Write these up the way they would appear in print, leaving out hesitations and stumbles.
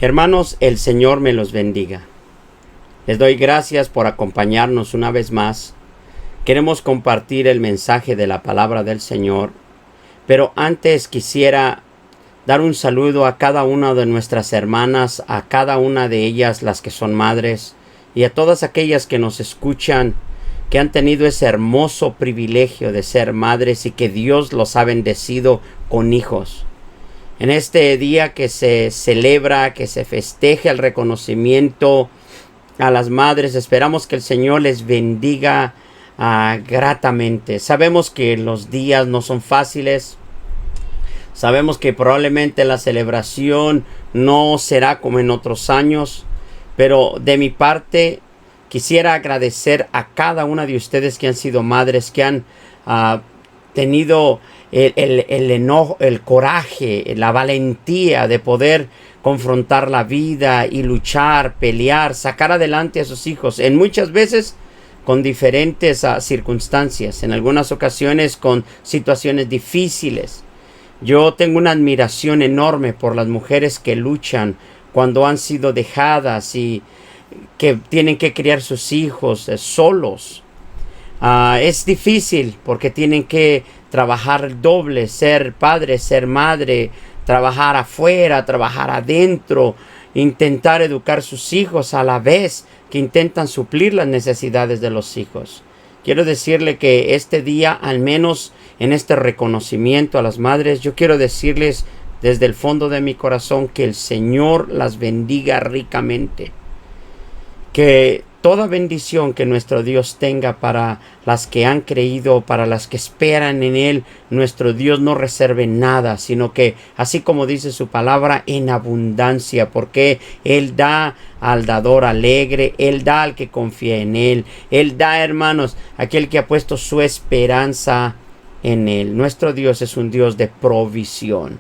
Hermanos, el Señor me los bendiga. Les doy gracias por acompañarnos una vez más. Queremos compartir el mensaje de la palabra del Señor, pero antes quisiera dar un saludo a cada una de nuestras hermanas, a cada una de ellas, las que son madres, y a todas aquellas que nos escuchan, que han tenido ese hermoso privilegio de ser madres y que Dios los ha bendecido con hijos. En este día que se celebra, que se festeja el reconocimiento a las madres, esperamos que el Señor les bendiga gratamente. Sabemos que los días no son fáciles. Sabemos que probablemente la celebración no será como en otros años. Pero de mi parte quisiera agradecer a cada una de ustedes que han sido madres, que han tenido el enojo, el coraje, la valentía de poder confrontar la vida y luchar, pelear, sacar adelante a sus hijos, en muchas veces con diferentes circunstancias, en algunas ocasiones con situaciones difíciles. Yo tengo una admiración enorme por las mujeres que luchan cuando han sido dejadas y que tienen que criar sus hijos solos. Es difícil porque tienen que trabajar el doble, ser padre, ser madre, trabajar afuera, trabajar adentro, intentar educar sus hijos a la vez que intentan suplir las necesidades de los hijos. Quiero decirle que este día, al menos en este reconocimiento a las madres, yo quiero decirles desde el fondo de mi corazón que el Señor las bendiga ricamente. Que toda bendición que nuestro Dios tenga para las que han creído, para las que esperan en Él, nuestro Dios no reserve nada, sino que, así como dice su palabra, en abundancia, porque Él da al dador alegre, Él da al que confía en Él, Él da, hermanos, a aquel que ha puesto su esperanza en Él. Nuestro Dios es un Dios de provisión.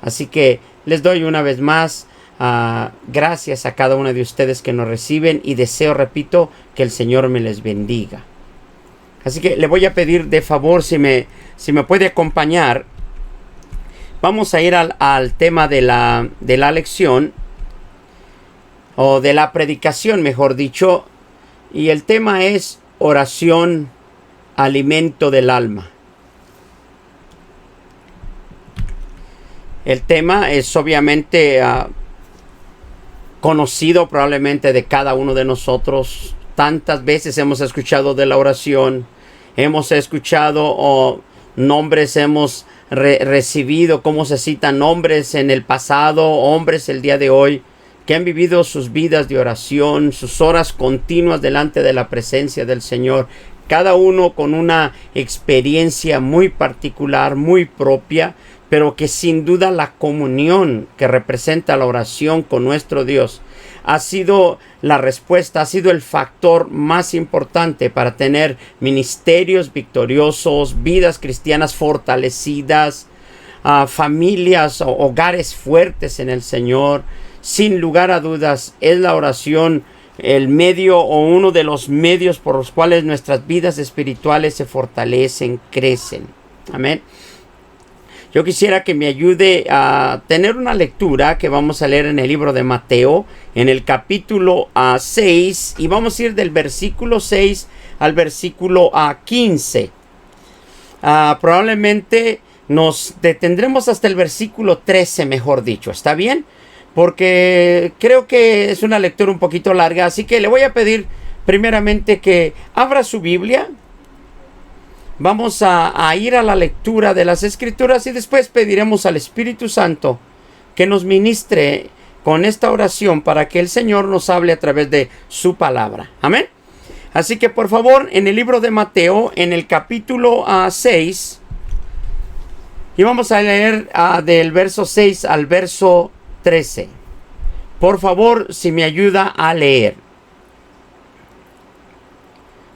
Así que les doy una vez más gracias a cada uno de ustedes que nos reciben y deseo, repito, que el Señor me les bendiga. Así que le voy a pedir de favor si me puede acompañar. Vamos a ir al tema de la lección o de la predicación, mejor dicho, y el tema es oración, alimento del alma. El tema es obviamente conocido probablemente de cada uno de nosotros. Tantas veces hemos escuchado de la oración, hemos escuchado nombres, hemos recibido cómo se citan nombres en el pasado, hombres el día de hoy, que han vivido sus vidas de oración, sus horas continuas delante de la presencia del Señor, cada uno con una experiencia muy particular, muy propia, pero que sin duda la comunión que representa la oración con nuestro Dios ha sido la respuesta, ha sido el factor más importante para tener ministerios victoriosos, vidas cristianas fortalecidas, familias o hogares fuertes en el Señor. Sin lugar a dudas, es la oración el medio o uno de los medios por los cuales nuestras vidas espirituales se fortalecen, crecen. Amén. Yo quisiera que me ayude a tener una lectura que vamos a leer en el libro de Mateo, en el capítulo 6, y vamos a ir del versículo 6 al versículo 15. Probablemente nos detendremos hasta el versículo 13, mejor dicho. ¿Está bien? Porque creo que es una lectura un poquito larga, así que le voy a pedir primeramente que abra su Biblia. Vamos a ir a la lectura de las Escrituras y después pediremos al Espíritu Santo que nos ministre con esta oración para que el Señor nos hable a través de su palabra. Amén. Así que por favor, en el libro de Mateo, en el capítulo 6, y vamos a leer del verso 6 al verso 13. Por favor, si me ayuda a leer.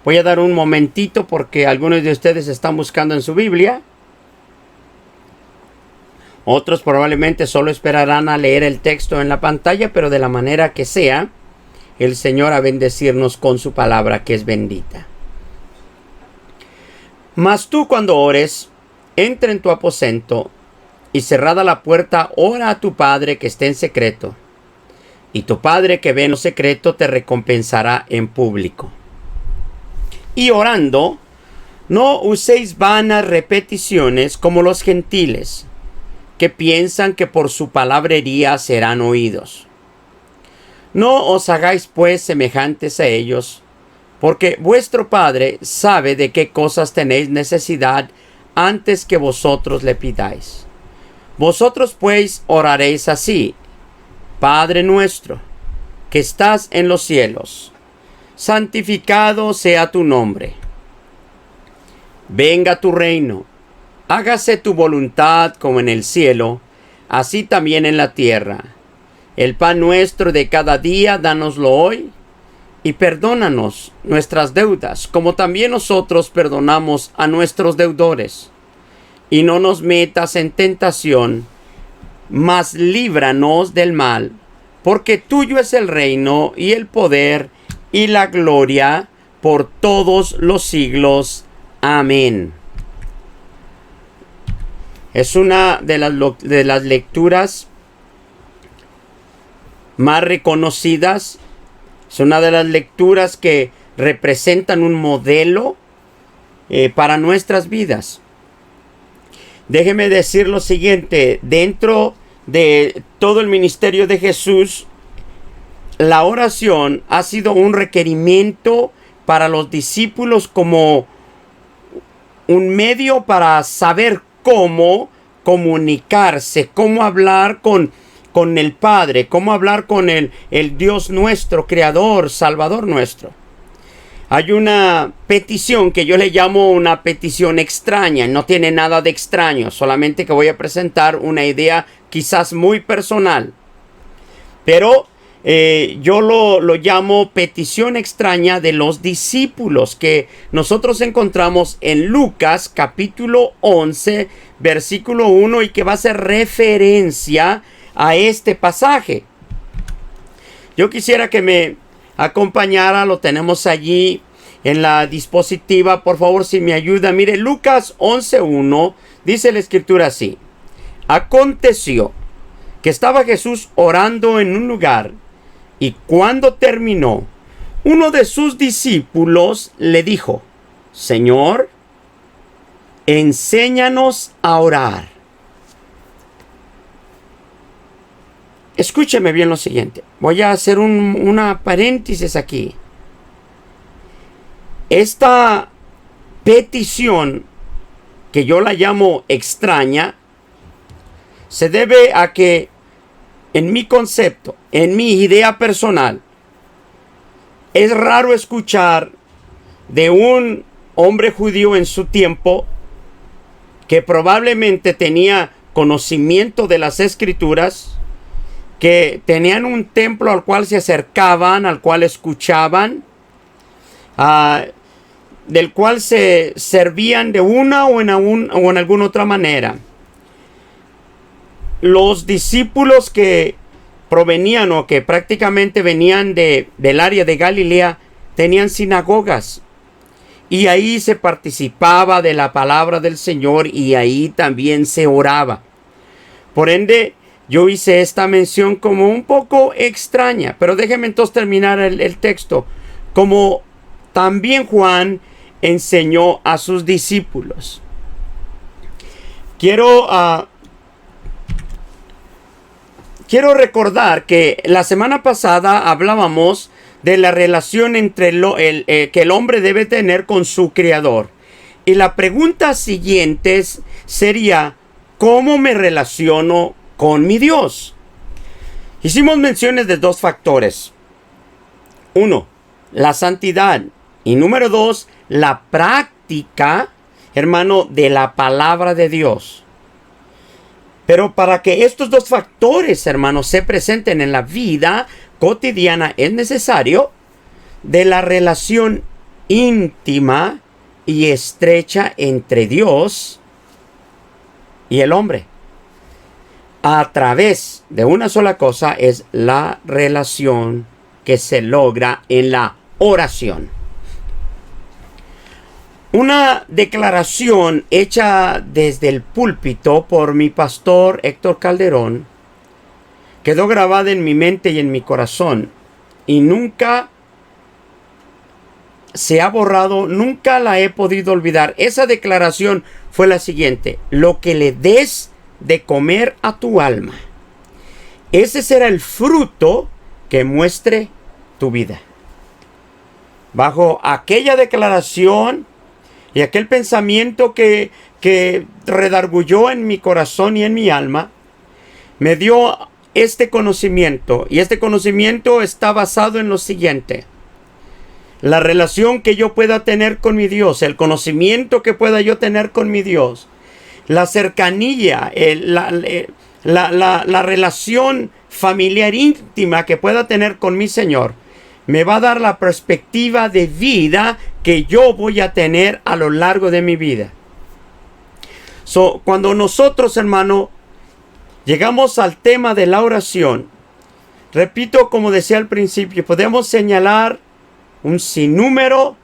Voy a dar un momentito porque algunos de ustedes están buscando en su Biblia. Otros probablemente solo esperarán a leer el texto en la pantalla, pero de la manera que sea, el Señor a bendecirnos con su palabra que es bendita. Mas tú cuando ores, entra en tu aposento y cerrada la puerta, ora a tu Padre que esté en secreto. y tu Padre que ve en lo secreto te recompensará en público. Y orando, no uséis vanas repeticiones como los gentiles, que piensan que por su palabrería serán oídos. No os hagáis pues semejantes a ellos, porque vuestro Padre sabe de qué cosas tenéis necesidad antes que vosotros le pidáis. Vosotros pues oraréis así: Padre nuestro, que estás en los cielos, santificado sea tu nombre. Venga tu reino, hágase tu voluntad como en el cielo, así también en la tierra. El pan nuestro de cada día, dánoslo hoy, y perdónanos nuestras deudas, como también nosotros perdonamos a nuestros deudores. Y no nos metas en tentación, mas líbranos del mal, porque tuyo es el reino, y el poder, y la gloria, por todos los siglos. Amén. Es una de las lecturas más reconocidas. Es una de las lecturas que representan un modelo para nuestras vidas. Déjeme decir lo siguiente: dentro de todo el ministerio de Jesús, la oración ha sido un requerimiento para los discípulos como un medio para saber cómo comunicarse, cómo hablar con el Padre, cómo hablar con el Dios nuestro, Creador, Salvador nuestro. Hay una petición que yo le llamo una petición extraña. No tiene nada de extraño, solamente que voy a presentar una idea quizás muy personal. Pero yo lo llamo petición extraña de los discípulos, que nosotros encontramos en Lucas capítulo 11, versículo 1, y que va a hacer referencia a este pasaje. Yo quisiera que me acompañara, lo tenemos allí en la dispositiva, por favor, si me ayuda. Mire, Lucas 11:1 dice la escritura así: aconteció que estaba Jesús orando en un lugar, y cuando terminó, uno de sus discípulos le dijo: Señor, enséñanos a orar. Escúcheme bien lo siguiente. Voy a hacer una paréntesis aquí. Esta petición, que yo la llamo extraña, se debe a que en mi concepto, en mi idea personal, es raro escuchar de un hombre judío en su tiempo que probablemente tenía conocimiento de las Escrituras, que tenían un templo al cual se acercaban, al cual escuchaban, del cual se servían de una o en alguna otra manera. Los discípulos que provenían o que prácticamente venían del área de Galilea tenían sinagogas, y ahí se participaba de la palabra del Señor, y ahí también se oraba. Por ende, yo hice esta mención como un poco extraña, pero déjeme entonces terminar el texto. Como también Juan enseñó a sus discípulos. Quiero recordar que la semana pasada hablábamos de la relación entre que el hombre debe tener con su Creador. Y la pregunta siguiente sería: ¿cómo me relaciono con mi Dios? Hicimos menciones de dos factores. Uno, la santidad. Y número dos, la práctica, hermano, de la palabra de Dios. Pero para que estos dos factores, hermanos, se presenten en la vida cotidiana, es necesario de la relación íntima y estrecha entre Dios y el hombre. A través de una sola cosa, es la relación que se logra en la oración. Una declaración hecha desde el púlpito por mi pastor Héctor Calderón quedó grabada en mi mente y en mi corazón y nunca se ha borrado, nunca la he podido olvidar. Esa declaración fue la siguiente: lo que le des de comer a tu alma, ese será el fruto que muestre tu vida. Bajo aquella declaración y aquel pensamiento que redarguyó en mi corazón y en mi alma, me dio este conocimiento, y este conocimiento está basado en lo siguiente: la relación que yo pueda tener con mi Dios, el conocimiento que pueda yo tener con mi Dios, la cercanía, la relación familiar íntima que pueda tener con mi Señor, me va a dar la perspectiva de vida que yo voy a tener a lo largo de mi vida. Cuando nosotros, hermano, llegamos al tema de la oración, repito, como decía al principio, podemos señalar un sinnúmero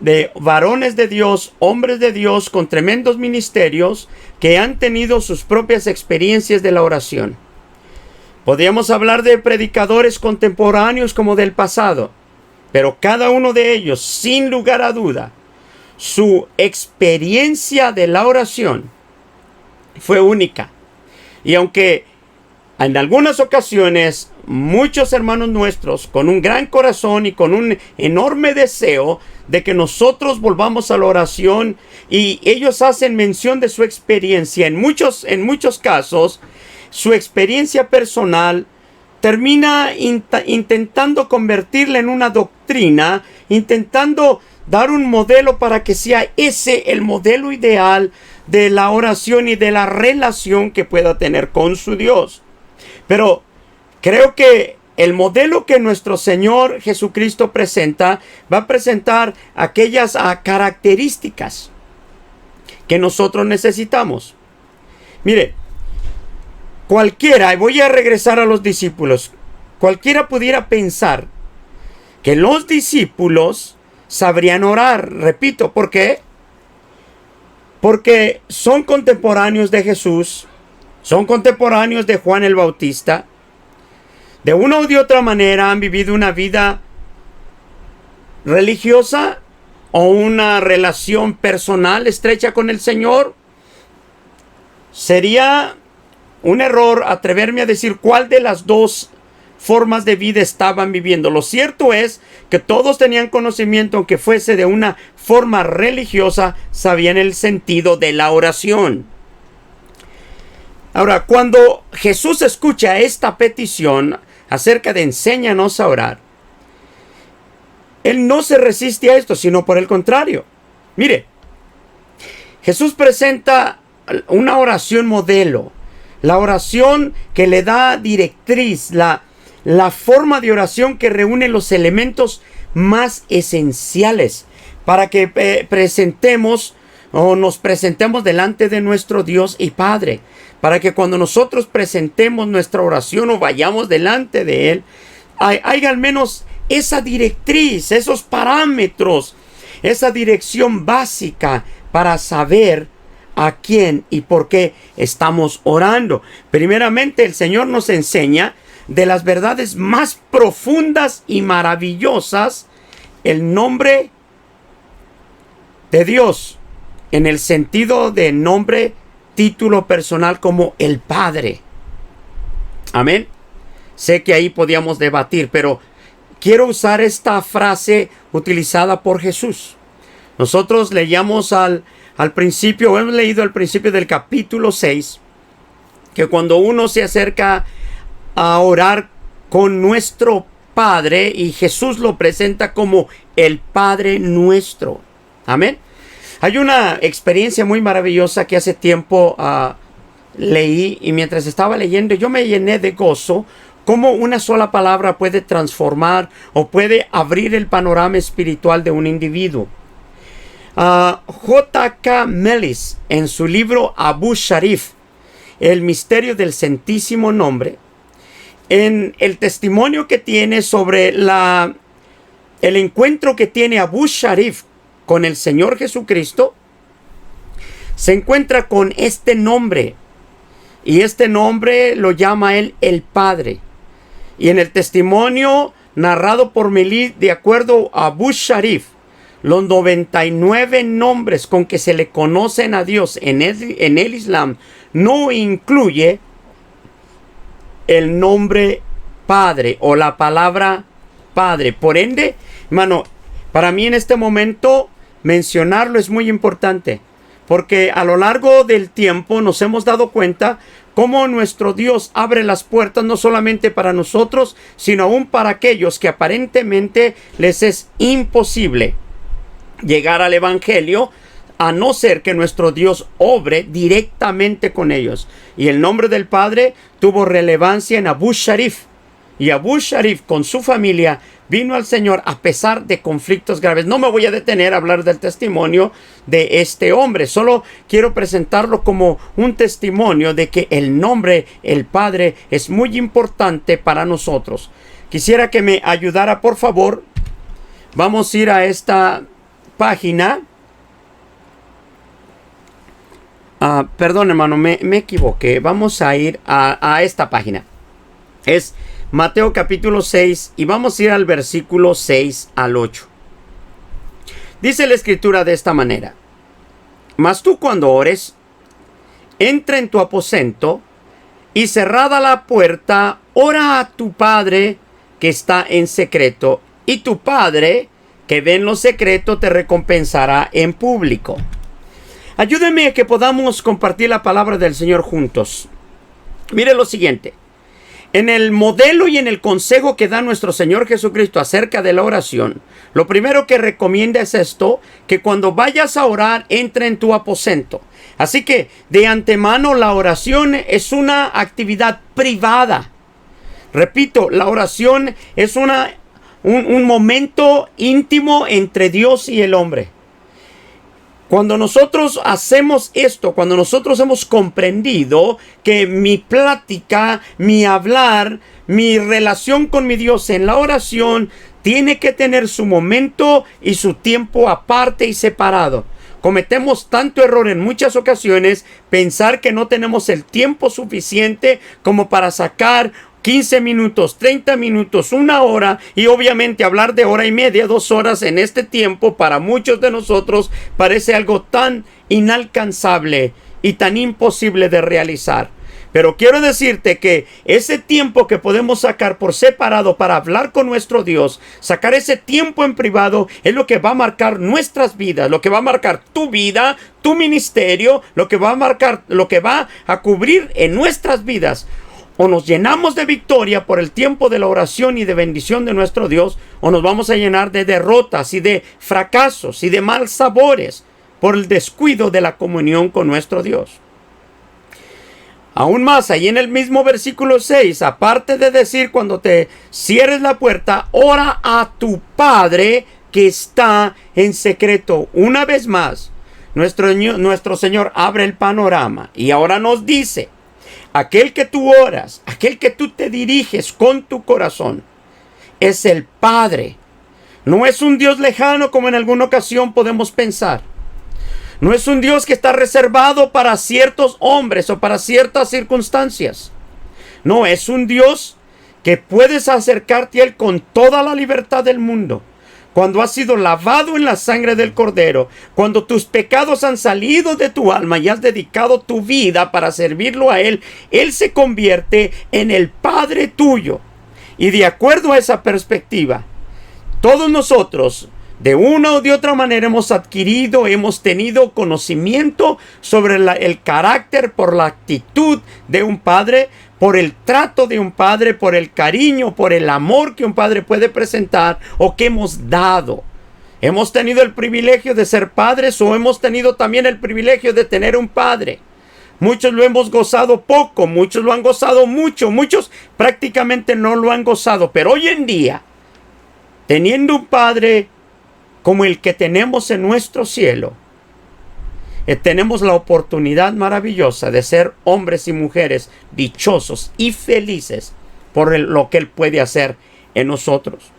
de varones de Dios, hombres de Dios con tremendos ministerios que han tenido sus propias experiencias de la oración. Podríamos hablar de predicadores contemporáneos como del pasado, pero cada uno de ellos, sin lugar a duda, su experiencia de la oración fue única. Y aunque en algunas ocasiones muchos hermanos nuestros, con un gran corazón y con un enorme deseo de que nosotros volvamos a la oración, y ellos hacen mención de su experiencia, en muchos casos, su experiencia personal termina intentando convertirla en una doctrina, intentando dar un modelo para que sea ese el modelo ideal de la oración y de la relación que pueda tener con su Dios. Pero creo que el modelo que nuestro Señor Jesucristo presenta va a presentar aquellas características que nosotros necesitamos. Mire, cualquiera, y voy a regresar a los discípulos, cualquiera pudiera pensar que los discípulos sabrían orar. Repito, ¿por qué? Porque son contemporáneos de Jesús, son contemporáneos de Juan el Bautista. De una u de otra manera han vivido una vida religiosa o una relación personal estrecha con el Señor. Sería un error atreverme a decir cuál de las dos formas de vida estaban viviendo. Lo cierto es que todos tenían conocimiento, aunque fuese de una forma religiosa, sabían el sentido de la oración. Ahora, cuando Jesús escucha esta petición acerca de enséñanos a orar, Él no se resiste a esto, sino por el contrario. Mire, Jesús presenta una oración modelo, la oración que le da directriz, la forma de oración que reúne los elementos más esenciales para que nos presentemos delante de nuestro Dios y Padre, para que cuando nosotros presentemos nuestra oración o vayamos delante de Él, haya al menos esa directriz, esos parámetros, esa dirección básica para saber a quién y por qué estamos orando. Primeramente, el Señor nos enseña de las verdades más profundas y maravillosas el nombre de Dios, en el sentido de nombre, título personal, como el Padre. Amén. Sé que ahí podíamos debatir, pero quiero usar esta frase utilizada por Jesús. Nosotros leíamos hemos leído al principio del capítulo 6, que cuando uno se acerca a orar con nuestro Padre, y Jesús lo presenta como el Padre nuestro. Amén. Hay una experiencia muy maravillosa que hace tiempo leí, y mientras estaba leyendo yo me llené de gozo. Cómo una sola palabra puede transformar o puede abrir el panorama espiritual de un individuo. J.K. Mellis, en su libro Abu Sharif, El misterio del Santísimo Nombre, en el testimonio que tiene sobre el encuentro que tiene Abu Sharif con el Señor Jesucristo, se encuentra con este nombre. Y este nombre lo llama él el Padre. Y en el testimonio narrado por Melí, de acuerdo a Abu Sharif, los 99 nombres con que se le conocen a Dios en el Islam no incluye el nombre Padre o la palabra Padre. Por ende, hermano, para mí en este momento mencionarlo es muy importante, porque a lo largo del tiempo nos hemos dado cuenta cómo nuestro Dios abre las puertas no solamente para nosotros, sino aún para aquellos que aparentemente les es imposible llegar al Evangelio, a no ser que nuestro Dios obre directamente con ellos. Y el nombre del Padre tuvo relevancia en Abu Sharif. Y Abu Sharif con su familia vino al Señor a pesar de conflictos graves. No me voy a detener a hablar del testimonio de este hombre. Solo quiero presentarlo como un testimonio de que el nombre, el Padre, es muy importante para nosotros. Quisiera que me ayudara, por favor. Vamos a ir a esta página. Perdón, hermano, me equivoqué. Vamos a ir a esta página. Es Mateo capítulo 6 y vamos a ir al versículo 6 al 8. Dice la escritura de esta manera: Mas tú cuando ores, entra en tu aposento y cerrada la puerta, ora a tu Padre que está en secreto, y tu Padre que ve en lo secreto te recompensará en público. Ayúdenme a que podamos compartir la palabra del Señor juntos. Mire lo siguiente. En el modelo y en el consejo que da nuestro Señor Jesucristo acerca de la oración, lo primero que recomienda es esto: que cuando vayas a orar, entra en tu aposento. Así que de antemano la oración es una actividad privada. Repito, la oración es un momento íntimo entre Dios y el hombre. Cuando nosotros hacemos esto, cuando nosotros hemos comprendido que mi plática, mi hablar, mi relación con mi Dios en la oración tiene que tener su momento y su tiempo aparte y separado. Cometemos tanto error en muchas ocasiones, pensar que no tenemos el tiempo suficiente como para sacar 15 minutos, 30 minutos, 1 hora, y obviamente hablar de hora y media, 2 horas en este tiempo para muchos de nosotros parece algo tan inalcanzable y tan imposible de realizar. Pero quiero decirte que ese tiempo que podemos sacar por separado para hablar con nuestro Dios, sacar ese tiempo en privado, es lo que va a marcar nuestras vidas, lo que va a marcar tu vida, tu ministerio, lo que va a marcar, lo que va a cubrir en nuestras vidas. O nos llenamos de victoria por el tiempo de la oración y de bendición de nuestro Dios, o nos vamos a llenar de derrotas y de fracasos y de mal sabores por el descuido de la comunión con nuestro Dios. Aún más, ahí en el mismo versículo 6, aparte de decir cuando te cierres la puerta, ora a tu Padre que está en secreto. Una vez más, nuestro Señor abre el panorama y ahora nos dice: aquel que tú oras, aquel que tú te diriges con tu corazón, es el Padre. No es un Dios lejano como en alguna ocasión podemos pensar. No es un Dios que está reservado para ciertos hombres o para ciertas circunstancias. No, es un Dios que puedes acercarte a Él con toda la libertad del mundo. Cuando has sido lavado en la sangre del Cordero, cuando tus pecados han salido de tu alma y has dedicado tu vida para servirlo a Él, Él se convierte en el Padre tuyo. Y de acuerdo a esa perspectiva, todos nosotros, de una o de otra manera, hemos adquirido, hemos tenido conocimiento sobre el carácter, por la actitud de un padre, por el trato de un padre, por el cariño, por el amor que un padre puede presentar o que hemos dado. Hemos tenido el privilegio de ser padres o hemos tenido también el privilegio de tener un padre. Muchos lo hemos gozado poco, muchos lo han gozado mucho, muchos prácticamente no lo han gozado. Pero hoy en día, teniendo un padre como el que tenemos en nuestro cielo, tenemos la oportunidad maravillosa de ser hombres y mujeres dichosos y felices por lo que Él puede hacer en nosotros.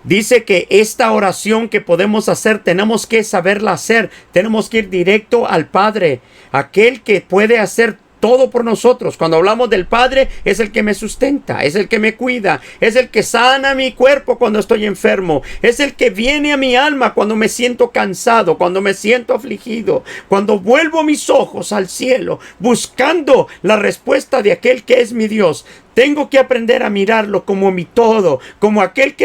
Dice que esta oración que podemos hacer, tenemos que saberla hacer. Tenemos que ir directo al Padre, aquel que puede hacer todo por nosotros. Cuando hablamos del Padre, es el que me sustenta, es el que me cuida, es el que sana mi cuerpo cuando estoy enfermo, es el que viene a mi alma cuando me siento cansado, cuando me siento afligido, cuando vuelvo mis ojos al cielo, buscando la respuesta de aquel que es mi Dios. Tengo que aprender a mirarlo como mi todo, como aquel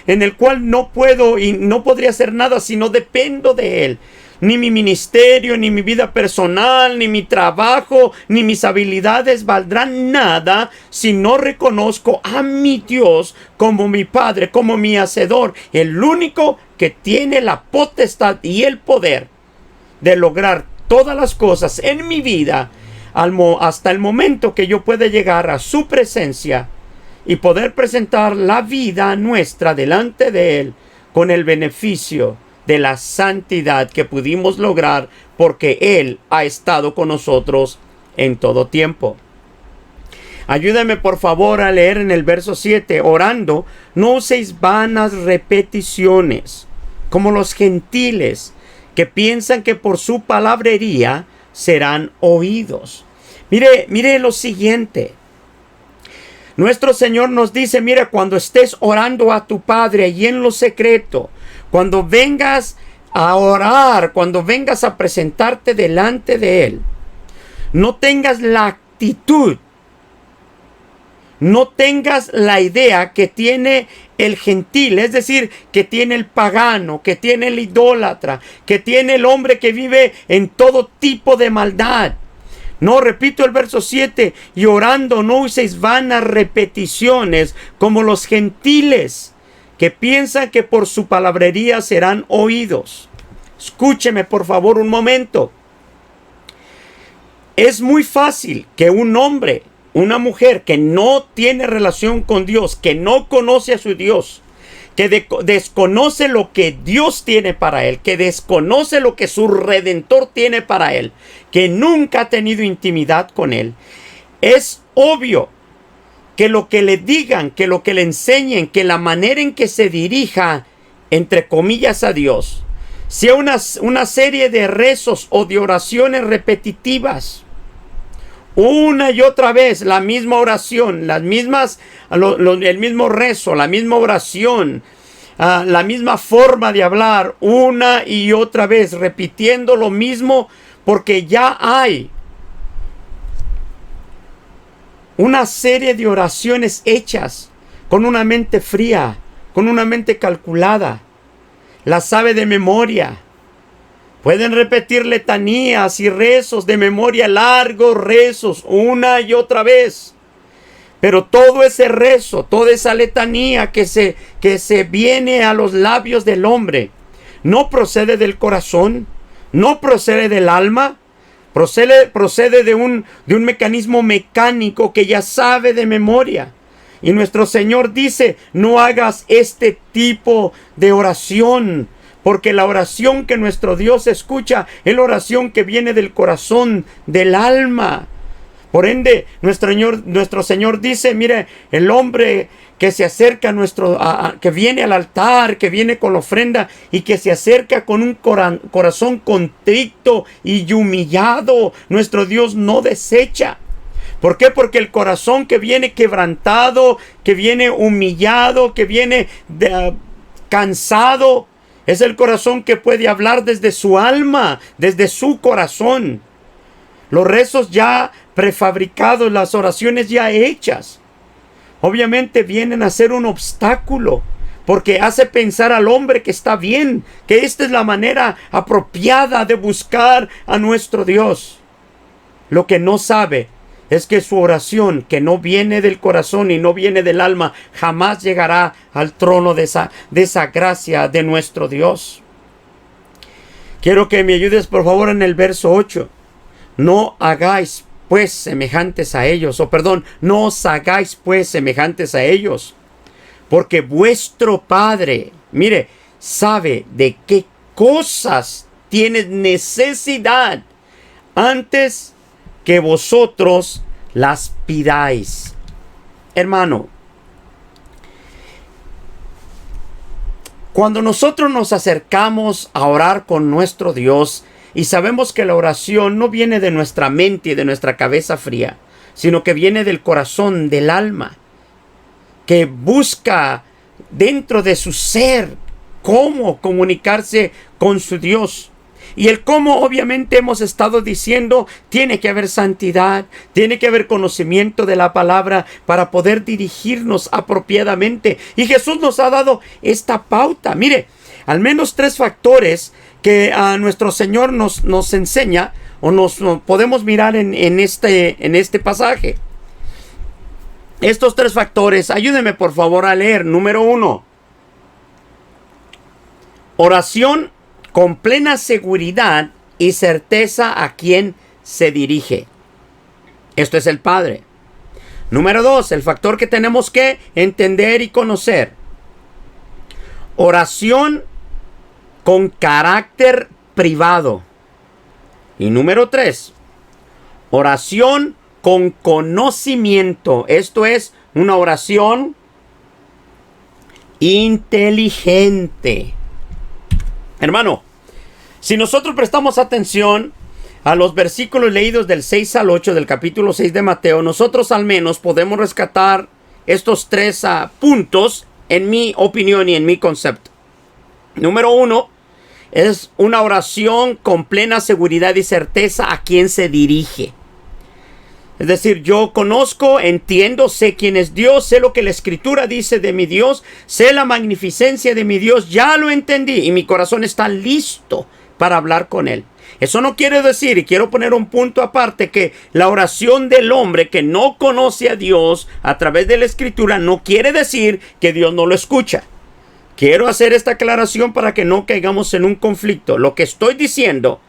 en el cual no puedo y no podría hacer nada si no dependo de Él. Ni mi ministerio, ni mi vida personal, ni mi trabajo, ni mis habilidades valdrán nada si no reconozco a mi Dios como mi Padre, como mi Hacedor, el único que tiene la potestad y el poder de lograr todas las cosas en mi vida hasta el momento que yo pueda llegar a su presencia y poder presentar la vida nuestra delante de Él con el beneficio de la santidad que pudimos lograr porque Él ha estado con nosotros en todo tiempo. Ayúdame por favor a leer en el verso 7, orando, no uséis vanas repeticiones, como los gentiles que piensan que por su palabrería serán oídos. Mire lo siguiente. Nuestro Señor nos dice, mira, cuando estés orando a tu Padre y en lo secreto, cuando vengas a orar, cuando vengas a presentarte delante de Él, no tengas la actitud, no tengas la idea que tiene el gentil, es decir, que tiene el pagano, que tiene el idólatra, que tiene el hombre que vive en todo tipo de maldad. No, repito el verso 7, y orando no uséis vanas repeticiones como los gentiles que piensan que por su palabrería serán oídos. Escúcheme por favor un momento. Es muy fácil que un hombre, una mujer que no tiene relación con Dios, que no conoce a su Dios, que desconoce lo que Dios tiene para él, que desconoce lo que su Redentor tiene para él, que nunca ha tenido intimidad con él, es obvio que lo que le digan, que lo que le enseñen, que la manera en que se dirija, entre comillas, a Dios, sea una serie de rezos o de oraciones repetitivas, una y otra vez la misma oración, el mismo rezo, la misma oración, la misma forma de hablar, una y otra vez repitiendo lo mismo, porque ya hay una serie de oraciones hechas con una mente fría, con una mente calculada, la sabe de memoria. Pueden repetir letanías y rezos de memoria, largos rezos, una y otra vez. Pero todo ese rezo, toda esa letanía que se viene a los labios del hombre, no procede del corazón, no procede del alma, procede de un mecanismo mecánico que ya sabe de memoria. Y nuestro Señor dice, no hagas este tipo de oración, porque la oración que nuestro Dios escucha es la oración que viene del corazón, del alma. Por ende, nuestro Señor dice, mire, el hombre que se acerca que viene al altar, que viene con la ofrenda y que se acerca con un corazón contrito y humillado, nuestro Dios no desecha. ¿Por qué? Porque el corazón que viene quebrantado, que viene humillado, que viene cansado, es el corazón que puede hablar desde su alma, desde su corazón. Los rezos ya prefabricados, las oraciones ya hechas, obviamente vienen a ser un obstáculo, porque hace pensar al hombre que está bien, que esta es la manera apropiada de buscar a nuestro Dios. Lo que no sabe es que su oración, que no viene del corazón y no viene del alma, jamás llegará al trono de esa gracia de nuestro Dios. Quiero que me ayudes por favor en el verso 8. No hagáis pues semejantes a ellos, no os hagáis pues semejantes a ellos, porque vuestro Padre, mire, sabe de qué cosas tienes necesidad antes que vosotros las pidáis. Hermano, cuando nosotros nos acercamos a orar con nuestro Dios, Y sabemos que la oración no viene de nuestra mente y de nuestra cabeza fría, sino que viene del corazón, del alma, que busca dentro de su ser cómo comunicarse con su Dios. Y el cómo, obviamente, hemos estado diciendo, tiene que haber santidad, tiene que haber conocimiento de la palabra para poder dirigirnos apropiadamente. Y Jesús nos ha dado esta pauta. Mire, al menos 3 factores que a nuestro Señor nos enseña o nos podemos mirar en este pasaje. Estos 3 factores, ayúdeme por favor a leer. Número 1, oración con plena seguridad y certeza a quien se dirige. Esto es el Padre. Número 2, el factor que tenemos que entender y conocer. Oración con carácter privado. Y número 3, oración con conocimiento. Esto es una oración inteligente. Hermano, si nosotros prestamos atención a los versículos leídos del 6 al 8 del capítulo 6 de Mateo, nosotros al menos podemos rescatar estos 3 puntos en mi opinión y en mi concepto. Número 1, es una oración con plena seguridad y certeza a quien se dirige. Es decir, yo conozco, entiendo, sé quién es Dios, sé lo que la Escritura dice de mi Dios, sé la magnificencia de mi Dios, ya lo entendí y mi corazón está listo para hablar con Él. Eso no quiere decir, y quiero poner un punto aparte, que la oración del hombre que no conoce a Dios a través de la Escritura no quiere decir que Dios no lo escucha. Quiero hacer esta aclaración para que no caigamos en un conflicto. Lo que estoy diciendo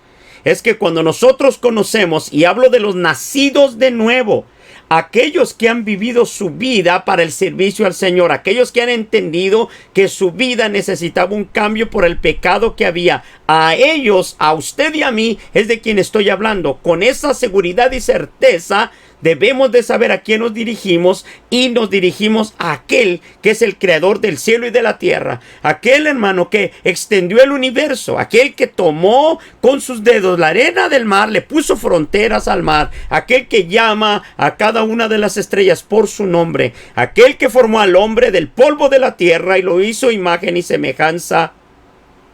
es que cuando nosotros conocemos, y hablo de los nacidos de nuevo, aquellos que han vivido su vida para el servicio al Señor, aquellos que han entendido que su vida necesitaba un cambio por el pecado que había, a ellos, a usted y a mí, es de quien estoy hablando. Con esa seguridad y certeza debemos de saber a quién nos dirigimos, y nos dirigimos a aquel que es el creador del cielo y de la tierra, aquel, hermano, que extendió el universo, aquel que tomó con sus dedos la arena del mar, le puso fronteras al mar, aquel que llama a cada una de las estrellas por su nombre, aquel que formó al hombre del polvo de la tierra y lo hizo imagen y semejanza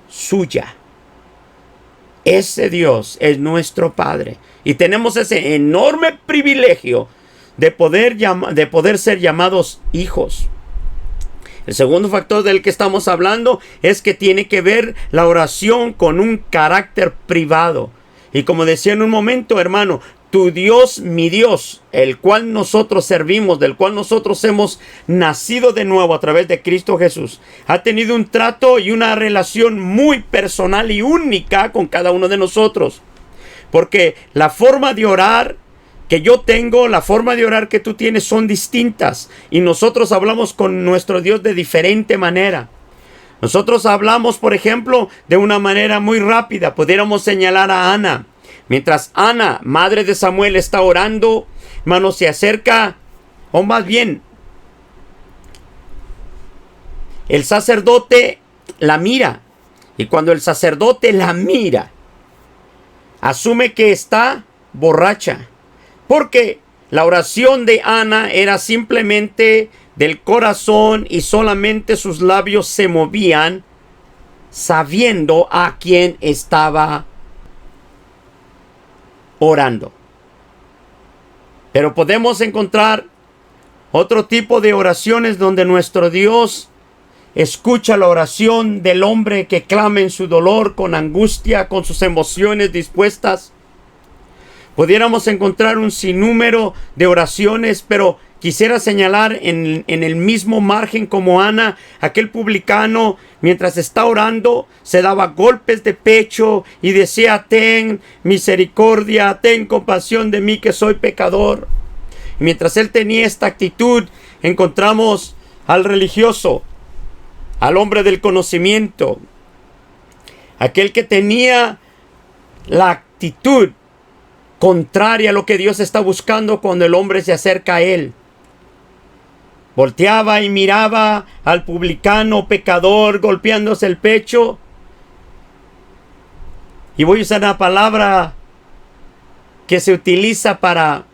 suya. Ese Dios es nuestro Padre. Y tenemos ese enorme privilegio de poder ser llamados hijos. El segundo factor del que estamos hablando es que tiene que ver la oración con un carácter privado. Y como decía en un momento, hermano, tu Dios, mi Dios, el cual nosotros servimos, del cual nosotros hemos nacido de nuevo a través de Cristo Jesús, ha tenido un trato y una relación muy personal y única con cada uno de nosotros. Porque la forma de orar que yo tengo, la forma de orar que tú tienes son distintas. Y nosotros hablamos con nuestro Dios de diferente manera. Nosotros hablamos, por ejemplo, de una manera muy rápida. Pudiéramos señalar a Ana. Mientras Ana, madre de Samuel, está orando, hermano, se acerca, o más bien, el sacerdote la mira. Y cuando el sacerdote la mira, asume que está borracha. Porque la oración de Ana era simplemente del corazón y solamente sus labios se movían sabiendo a quién estaba orando. Pero podemos encontrar otro tipo de oraciones donde nuestro Dios escucha la oración del hombre que clama en su dolor, con angustia, con sus emociones dispuestas. Pudiéramos encontrar un sinnúmero de oraciones, pero quisiera señalar en el mismo margen como Ana, aquel publicano, mientras está orando, se daba golpes de pecho y decía: ten misericordia, ten compasión de mí que soy pecador. Y mientras él tenía esta actitud, encontramos al religioso, al hombre del conocimiento, aquel que tenía la actitud contraria a lo que Dios está buscando cuando el hombre se acerca a él. Volteaba y miraba al publicano pecador golpeándose el pecho Y voy a usar una palabra que se utiliza para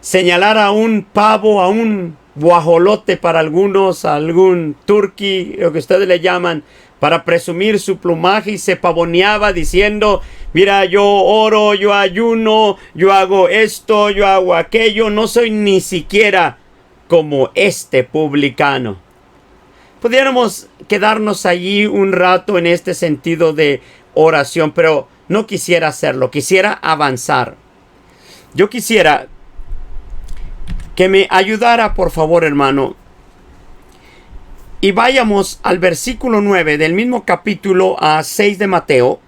señalar a un pavo, a un guajolote para algunos, a algún turqui, lo que ustedes le llaman, para presumir su plumaje, y se pavoneaba diciendo: mira, yo oro, yo ayuno, yo hago esto, yo hago aquello, no soy ni siquiera como este publicano. Pudiéramos quedarnos allí un rato en este sentido de oración, pero no quisiera hacerlo, quisiera avanzar. Yo quisiera que me ayudara, por favor, hermano, y vayamos al versículo 9 del mismo capítulo 6 de Mateo,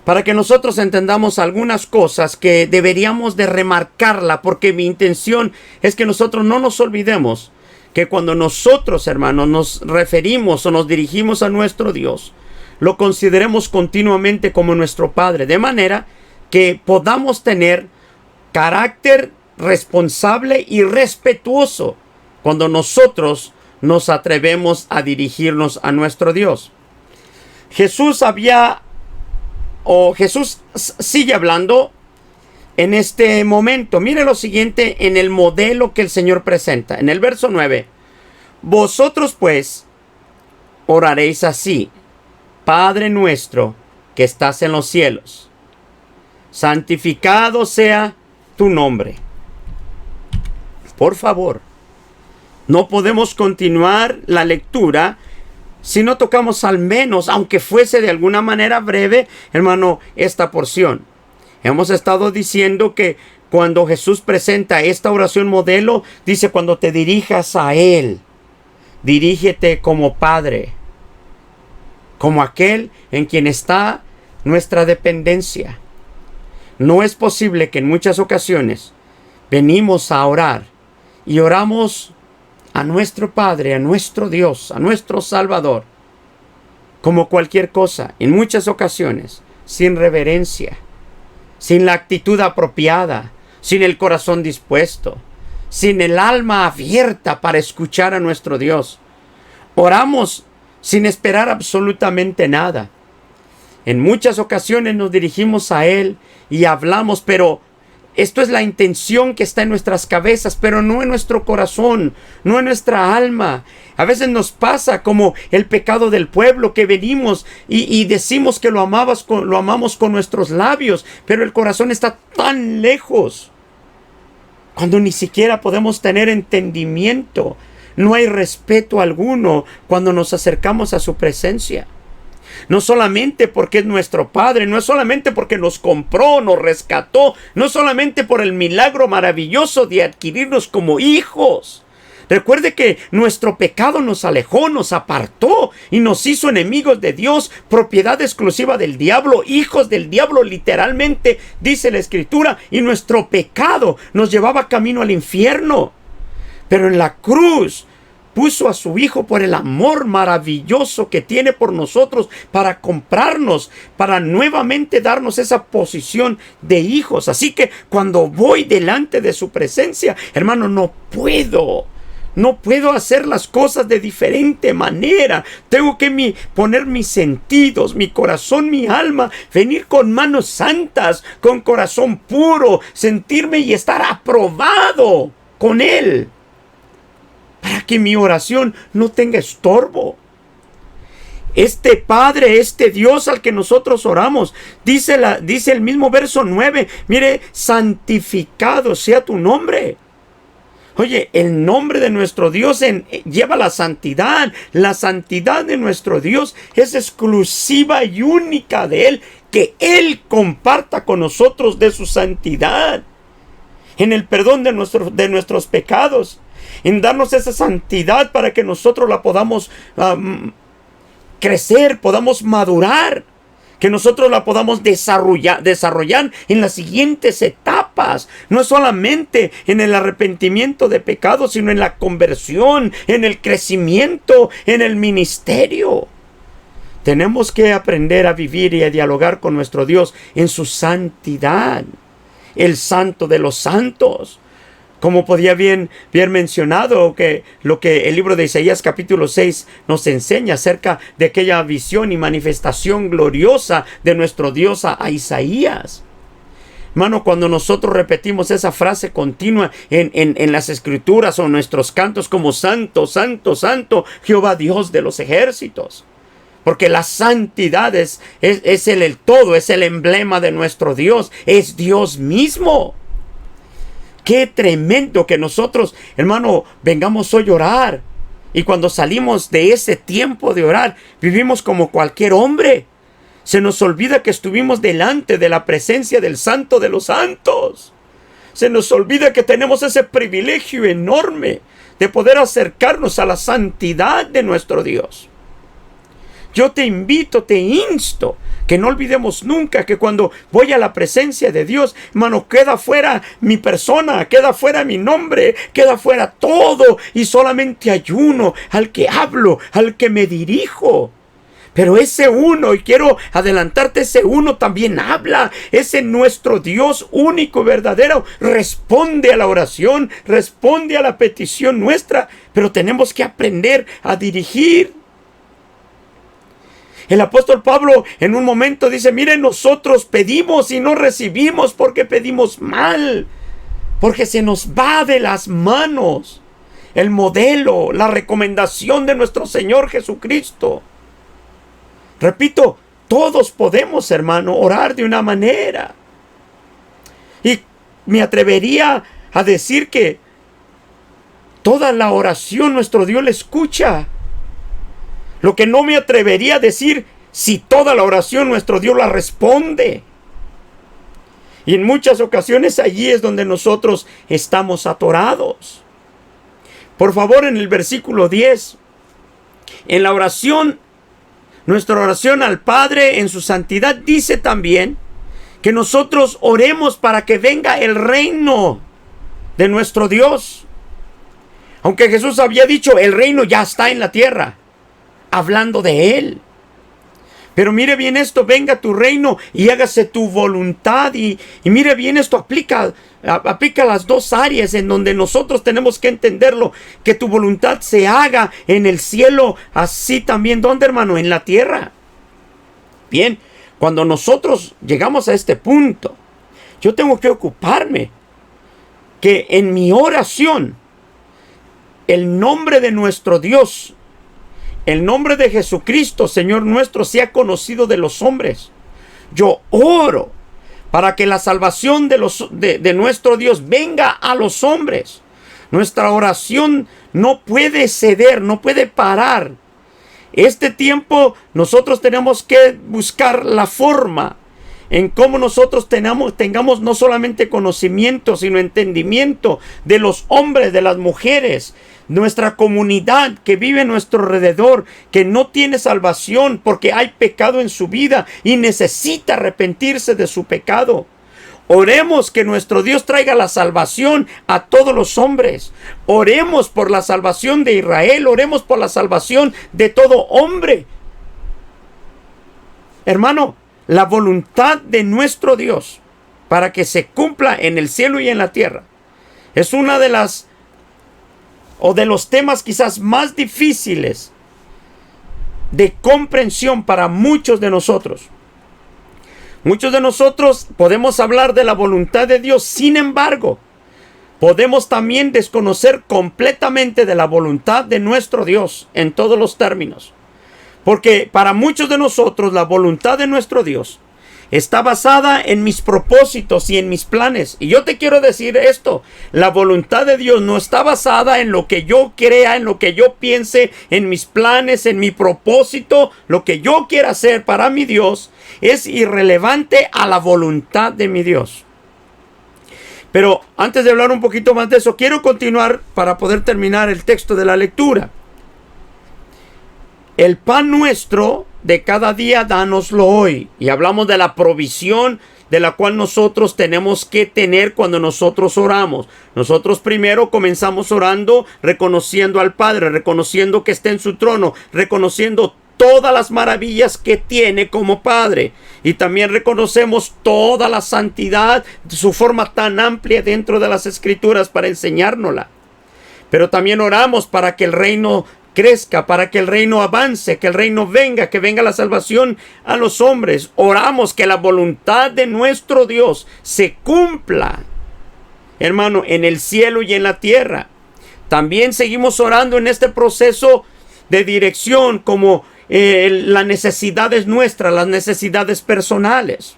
para que nosotros entendamos algunas cosas que deberíamos de remarcarla, porque mi intención es que nosotros no nos olvidemos que cuando nosotros, hermanos, nos referimos o nos dirigimos a nuestro Dios, lo consideremos continuamente como nuestro Padre, de manera que podamos tener carácter responsable y respetuoso cuando nosotros nos atrevemos a dirigirnos a nuestro Dios. Jesús sigue hablando en este momento. Mire lo siguiente en el modelo que el Señor presenta. En el verso 9. Vosotros pues oraréis así: Padre nuestro que estás en los cielos, santificado sea tu nombre. Por favor, no podemos continuar la lectura si no tocamos al menos, aunque fuese de alguna manera breve, hermano, esta porción. Hemos estado diciendo que cuando Jesús presenta esta oración modelo, dice: cuando te dirijas a Él, dirígete como Padre, como aquel en quien está nuestra dependencia. No es posible que en muchas ocasiones venimos a orar y oramos a nuestro Padre, a nuestro Dios, a nuestro Salvador, como cualquier cosa, en muchas ocasiones, sin reverencia, sin la actitud apropiada, sin el corazón dispuesto, sin el alma abierta para escuchar a nuestro Dios. Oramos sin esperar absolutamente nada. En muchas ocasiones nos dirigimos a Él y hablamos, pero esto es la intención que está en nuestras cabezas, pero no en nuestro corazón, no en nuestra alma. A veces nos pasa como el pecado del pueblo, que venimos y decimos que lo amamos con nuestros labios, pero el corazón está tan lejos, cuando ni siquiera podemos tener entendimiento. No hay respeto alguno cuando nos acercamos a su presencia. No solamente porque es nuestro Padre, no es solamente porque nos compró, nos rescató, no solamente por el milagro maravilloso de adquirirnos como hijos. Recuerde que nuestro pecado nos alejó, nos apartó y nos hizo enemigos de Dios, propiedad exclusiva del diablo, hijos del diablo, literalmente, dice la Escritura, y nuestro pecado nos llevaba camino al infierno. Pero en la cruz puso a su Hijo por el amor maravilloso que tiene por nosotros, para comprarnos, para nuevamente darnos esa posición de hijos. Así que cuando voy delante de su presencia, hermano, no puedo hacer las cosas de diferente manera. Tengo que poner mis sentidos, mi corazón, mi alma, venir con manos santas, con corazón puro, sentirme y estar aprobado con Él, para que mi oración no tenga estorbo. Este Padre, este Dios al que nosotros oramos, dice el mismo verso 9, mire: santificado sea tu nombre. Oye, el nombre de nuestro Dios lleva la santidad. La santidad de nuestro Dios es exclusiva y única de Él. Que Él comparta con nosotros de su santidad, en el perdón de nuestros pecados, en darnos esa santidad para que nosotros la podamos crecer, podamos madurar, que nosotros la podamos desarrollar en las siguientes etapas. No es solamente en el arrepentimiento de pecados, sino en la conversión, en el crecimiento, en el ministerio. Tenemos que aprender a vivir y a dialogar con nuestro Dios en su santidad, el santo de los santos, Como podía bien mencionado, que lo que el libro de Isaías capítulo 6 nos enseña acerca de aquella visión y manifestación gloriosa de nuestro Dios a Isaías. Hermano, cuando nosotros repetimos esa frase continua en las escrituras o en nuestros cantos como Santo, Santo, Santo, Jehová Dios de los ejércitos. Porque la santidad es el todo, es el emblema de nuestro Dios, es Dios mismo. Qué tremendo que nosotros, hermano, vengamos hoy a orar. Y cuando salimos de ese tiempo de orar, vivimos como cualquier hombre. Se nos olvida que estuvimos delante de la presencia del Santo de los Santos. Se nos olvida que tenemos ese privilegio enorme de poder acercarnos a la santidad de nuestro Dios. Yo te invito, te insto, que no olvidemos nunca que cuando voy a la presencia de Dios, hermano, queda fuera mi persona, queda fuera mi nombre, queda fuera todo y solamente hay uno al que hablo, al que me dirijo. Pero ese uno, y quiero adelantarte, ese uno también habla. Ese nuestro Dios único y verdadero responde a la oración, responde a la petición nuestra, pero tenemos que aprender a dirigir. El apóstol Pablo en un momento dice, miren, nosotros pedimos y no recibimos porque pedimos mal, porque se nos va de las manos el modelo, la recomendación de nuestro Señor Jesucristo. Repito, todos podemos, hermano, orar de una manera. Y me atrevería a decir que toda la oración nuestro Dios la escucha. Lo que no me atrevería a decir si toda la oración nuestro Dios la responde. Y en muchas ocasiones allí es donde nosotros estamos atorados. Por favor, en el versículo 10, en la oración, nuestra oración al Padre en su santidad, dice también que nosotros oremos para que venga el reino de nuestro Dios. Aunque Jesús había dicho, el reino ya está en la tierra, hablando de Él. Pero mire bien esto, venga tu reino y hágase tu voluntad. Y mire bien esto, aplica las dos áreas en donde nosotros tenemos que entenderlo. Que tu voluntad se haga en el cielo, así también, ¿dónde, hermano? En la tierra. Bien, cuando nosotros llegamos a este punto, yo tengo que ocuparme que en mi oración, el nombre de nuestro Dios, el nombre de Jesucristo, Señor nuestro, sea conocido de los hombres. Yo oro para que la salvación de nuestro Dios venga a los hombres. Nuestra oración no puede ceder, no puede parar. Este tiempo nosotros tenemos que buscar la forma en cómo nosotros tengamos no solamente conocimiento, sino entendimiento de los hombres, de las mujeres, nuestra comunidad que vive a nuestro alrededor, que no tiene salvación porque hay pecado en su vida y necesita arrepentirse de su pecado. Oremos que nuestro Dios traiga la salvación a todos los hombres. Oremos por la salvación de Israel, oremos por la salvación de todo hombre. Hermano, la voluntad de nuestro Dios para que se cumpla en el cielo y en la tierra es una de las de los temas quizás más difíciles de comprensión para muchos de nosotros. Muchos de nosotros podemos hablar de la voluntad de Dios, sin embargo, podemos también desconocer completamente de la voluntad de nuestro Dios en todos los términos. Porque para muchos de nosotros la voluntad de nuestro Dios está basada en mis propósitos y en mis planes. Y yo te quiero decir esto, la voluntad de Dios no está basada en lo que yo crea, en lo que yo piense, en mis planes, en mi propósito. Lo que yo quiera hacer para mi Dios es irrelevante a la voluntad de mi Dios. Pero antes de hablar un poquito más de eso, quiero continuar para poder terminar el texto de la lectura. El pan nuestro de cada día, dánoslo hoy. Y hablamos de la provisión de la cual nosotros tenemos que tener cuando nosotros oramos. Nosotros primero comenzamos orando, reconociendo al Padre, reconociendo que está en su trono, reconociendo todas las maravillas que tiene como Padre. Y también reconocemos toda la santidad, su forma tan amplia dentro de las Escrituras para enseñárnosla. Pero también oramos para que el reino crezca, para que el reino avance, que el reino venga, que venga la salvación a los hombres. Oramos que la voluntad de nuestro Dios se cumpla, hermano, en el cielo y en la tierra. También seguimos orando en este proceso de dirección, como las necesidades nuestras, las necesidades personales.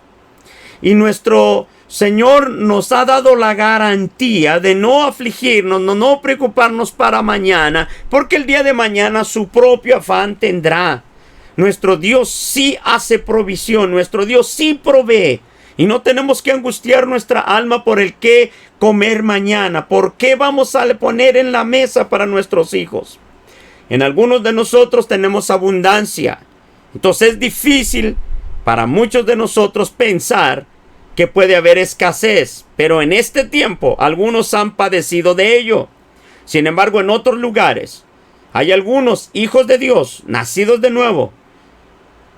Y nuestro Señor nos ha dado la garantía de no afligirnos, no preocuparnos para mañana, porque el día de mañana su propio afán tendrá. Nuestro Dios sí hace provisión, nuestro Dios sí provee. Y no tenemos que angustiar nuestra alma por el qué comer mañana, por qué vamos a poner en la mesa para nuestros hijos. En algunos de nosotros tenemos abundancia. Entonces es difícil para muchos de nosotros pensar que puede haber escasez. Pero en este tiempo algunos han padecido de ello. Sin embargo, en otros lugares hay algunos hijos de Dios, nacidos de nuevo,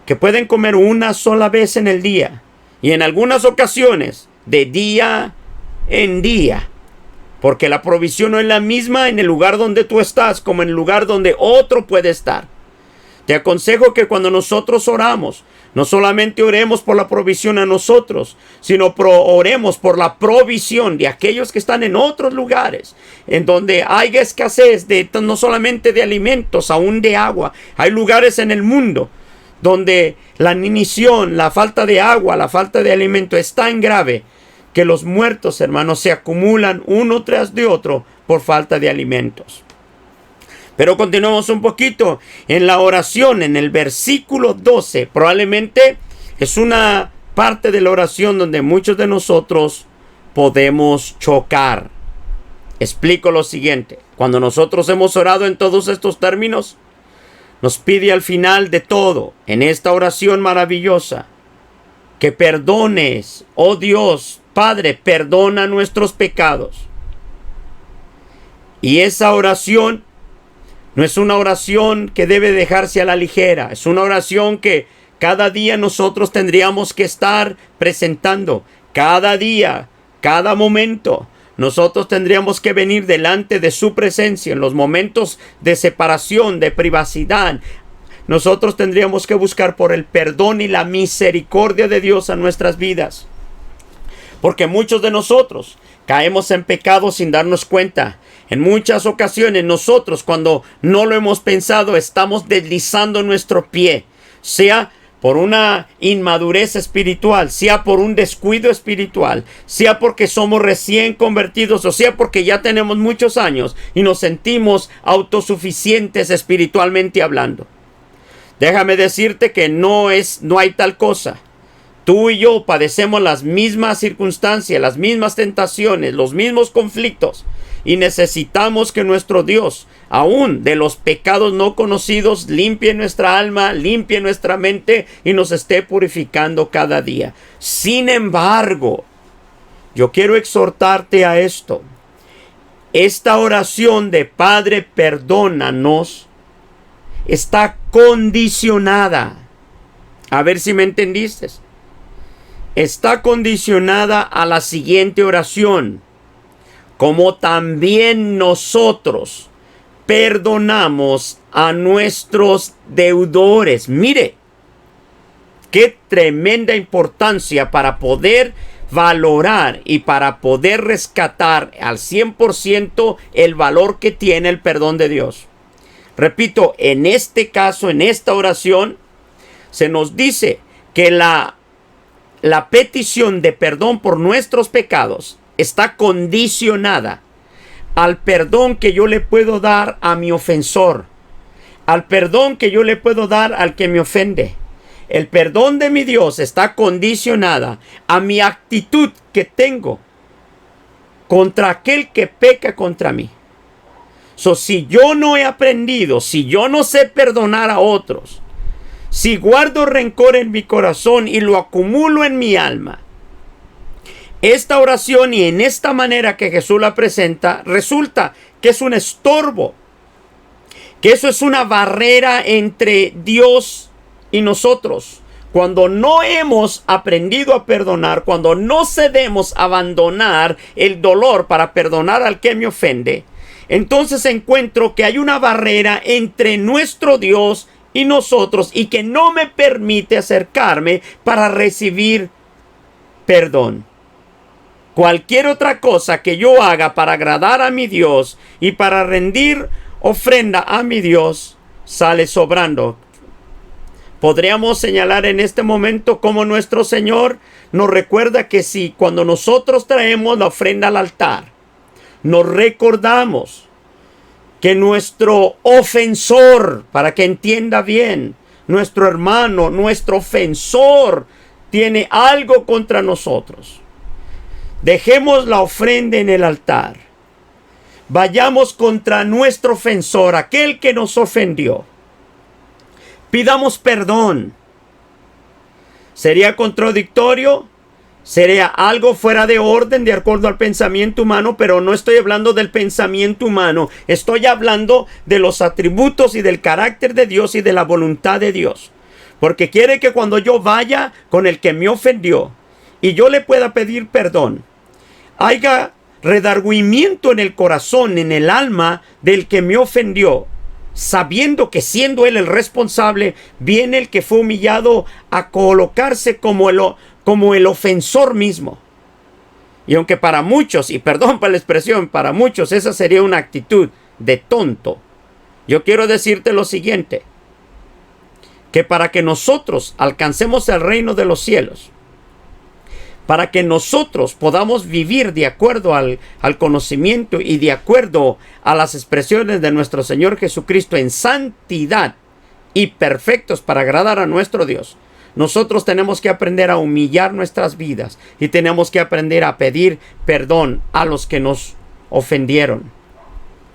que pueden comer una sola vez en el día. Y en algunas ocasiones, de día en día. Porque la provisión no es la misma en el lugar donde tú estás como en el lugar donde otro puede estar. Te aconsejo que cuando nosotros oramos, no solamente oremos por la provisión a nosotros, sino oremos por la provisión de aquellos que están en otros lugares, en donde hay escasez no solamente de alimentos, aún de agua. Hay lugares en el mundo donde la inanición, la falta de agua, la falta de alimento es tan grave que los muertos, hermanos, se acumulan uno tras de otro por falta de alimentos. Pero continuamos un poquito en la oración, en el versículo 12. Probablemente es una parte de la oración donde muchos de nosotros podemos chocar. Explico lo siguiente. Cuando nosotros hemos orado en todos estos términos, nos pide al final de todo, en esta oración maravillosa, que perdones, oh Dios, Padre, perdona nuestros pecados. Y esa oración no es una oración que debe dejarse a la ligera. Es una oración que cada día nosotros tendríamos que estar presentando. Cada día, cada momento, nosotros tendríamos que venir delante de su presencia en los momentos de separación, de privacidad. Nosotros tendríamos que buscar por el perdón y la misericordia de Dios a nuestras vidas. Porque muchos de nosotros caemos en pecado sin darnos cuenta. En muchas ocasiones nosotros, cuando no lo hemos pensado, estamos deslizando nuestro pie, sea por una inmadurez espiritual, sea por un descuido espiritual, sea porque somos recién convertidos, o sea porque ya tenemos muchos años y nos sentimos autosuficientes espiritualmente hablando. Déjame decirte que no hay tal cosa. Tú y yo padecemos las mismas circunstancias, las mismas tentaciones, los mismos conflictos. Y necesitamos que nuestro Dios, aún de los pecados no conocidos, limpie nuestra alma, limpie nuestra mente y nos esté purificando cada día. Sin embargo, yo quiero exhortarte a esto. Esta oración de Padre, perdónanos, está condicionada. A ver si me entendiste. Está condicionada a la siguiente oración. Como también nosotros perdonamos a nuestros deudores. Mire, qué tremenda importancia para poder valorar y para poder rescatar al 100% el valor que tiene el perdón de Dios. Repito, en este caso, en esta oración, se nos dice que la petición de perdón por nuestros pecados está condicionada al perdón que yo le puedo dar a mi ofensor, al perdón que yo le puedo dar al que me ofende. El perdón de mi Dios está condicionada a mi actitud que tengo contra aquel que peca contra mí. Si yo no he aprendido, si yo no sé perdonar a otros, si guardo rencor en mi corazón y lo acumulo en mi alma, esta oración y en esta manera que Jesús la presenta, resulta que es un estorbo. que eso es una barrera entre Dios y nosotros. Cuando no hemos aprendido a perdonar, cuando no cedemos a abandonar el dolor para perdonar al que me ofende, entonces encuentro que hay una barrera entre nuestro Dios y nosotros y que no me permite acercarme para recibir perdón. Cualquier otra cosa que yo haga para agradar a mi Dios y para rendir ofrenda a mi Dios sale sobrando. Podríamos señalar en este momento cómo nuestro Señor nos recuerda que si cuando nosotros traemos la ofrenda al altar, nos recordamos que nuestro ofensor, para que entienda bien, nuestro hermano, nuestro ofensor, tiene algo contra nosotros. Dejemos la ofrenda en el altar. Vayamos contra nuestro ofensor, aquel que nos ofendió. Pidamos perdón. ¿Sería contradictorio? ¿Sería algo fuera de orden de acuerdo al pensamiento humano? Pero no estoy hablando del pensamiento humano. Estoy hablando de los atributos y del carácter de Dios y de la voluntad de Dios. Porque quiere que cuando yo vaya con el que me ofendió y yo le pueda pedir perdón, haya redargüimiento en el corazón, en el alma del que me ofendió, sabiendo que siendo él el responsable, viene el que fue humillado a colocarse como el ofensor mismo. Y aunque para muchos, y perdón por la expresión, para muchos esa sería una actitud de tonto, yo quiero decirte lo siguiente, que para que nosotros alcancemos el reino de los cielos, para que nosotros podamos vivir de acuerdo al conocimiento y de acuerdo a las expresiones de nuestro Señor Jesucristo en santidad y perfectos para agradar a nuestro Dios, nosotros tenemos que aprender a humillar nuestras vidas y tenemos que aprender a pedir perdón a los que nos ofendieron.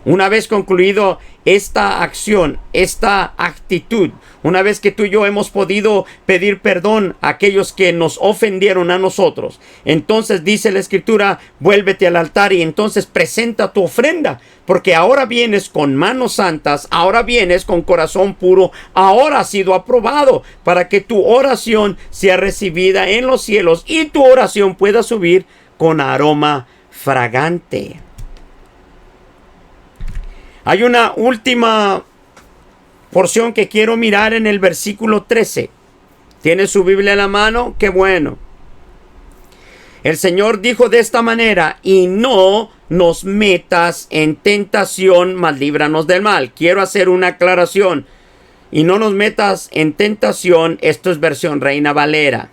Una vez concluido esta acción, esta actitud, una vez que tú y yo hemos podido pedir perdón a aquellos que nos ofendieron a nosotros, entonces dice la Escritura, vuélvete al altar y entonces presenta tu ofrenda, porque ahora vienes con manos santas, ahora vienes con corazón puro, ahora ha sido aprobado para que tu oración sea recibida en los cielos y tu oración pueda subir con aroma fragante. Hay una última porción que quiero mirar en el versículo 13. ¿Tiene su Biblia en la mano? ¡Qué bueno! El Señor dijo de esta manera, y no nos metas en tentación, mas líbranos del mal. Quiero hacer una aclaración. Y no nos metas en tentación, esto es versión Reina Valera.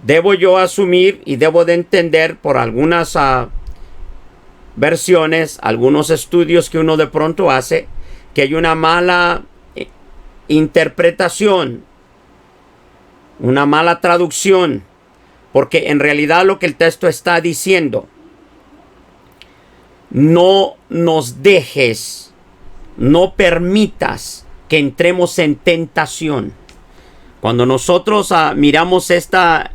Debo yo asumir y debo de entender por algunas versiones, algunos estudios que uno de pronto hace, que hay una mala interpretación, una mala traducción, porque en realidad lo que el texto está diciendo, no nos dejes, no permitas que entremos en tentación. Cuando nosotros miramos esta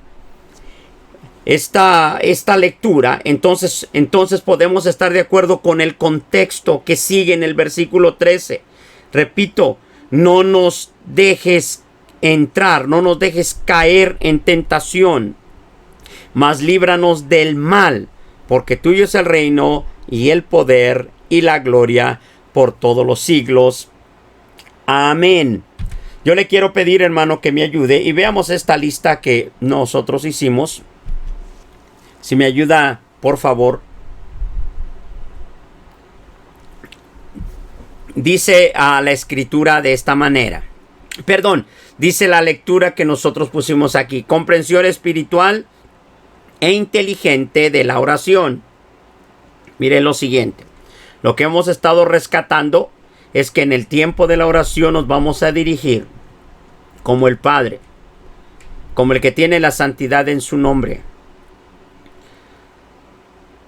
lectura, entonces podemos estar de acuerdo con el contexto que sigue en el versículo 13. Repito, no nos dejes entrar, no nos dejes caer en tentación, mas líbranos del mal, porque tuyo es el reino y el poder y la gloria por todos los siglos. Amén. Yo le quiero pedir, hermano, que me ayude y veamos esta lista que nosotros hicimos. Si me ayuda, por favor. Dice a la escritura de esta manera. Perdón, dice la lectura que nosotros pusimos aquí. Comprensión espiritual e inteligente de la oración. Miren lo siguiente. Lo que hemos estado rescatando es que en el tiempo de la oración nos vamos a dirigir como el Padre, como el que tiene la santidad en su nombre.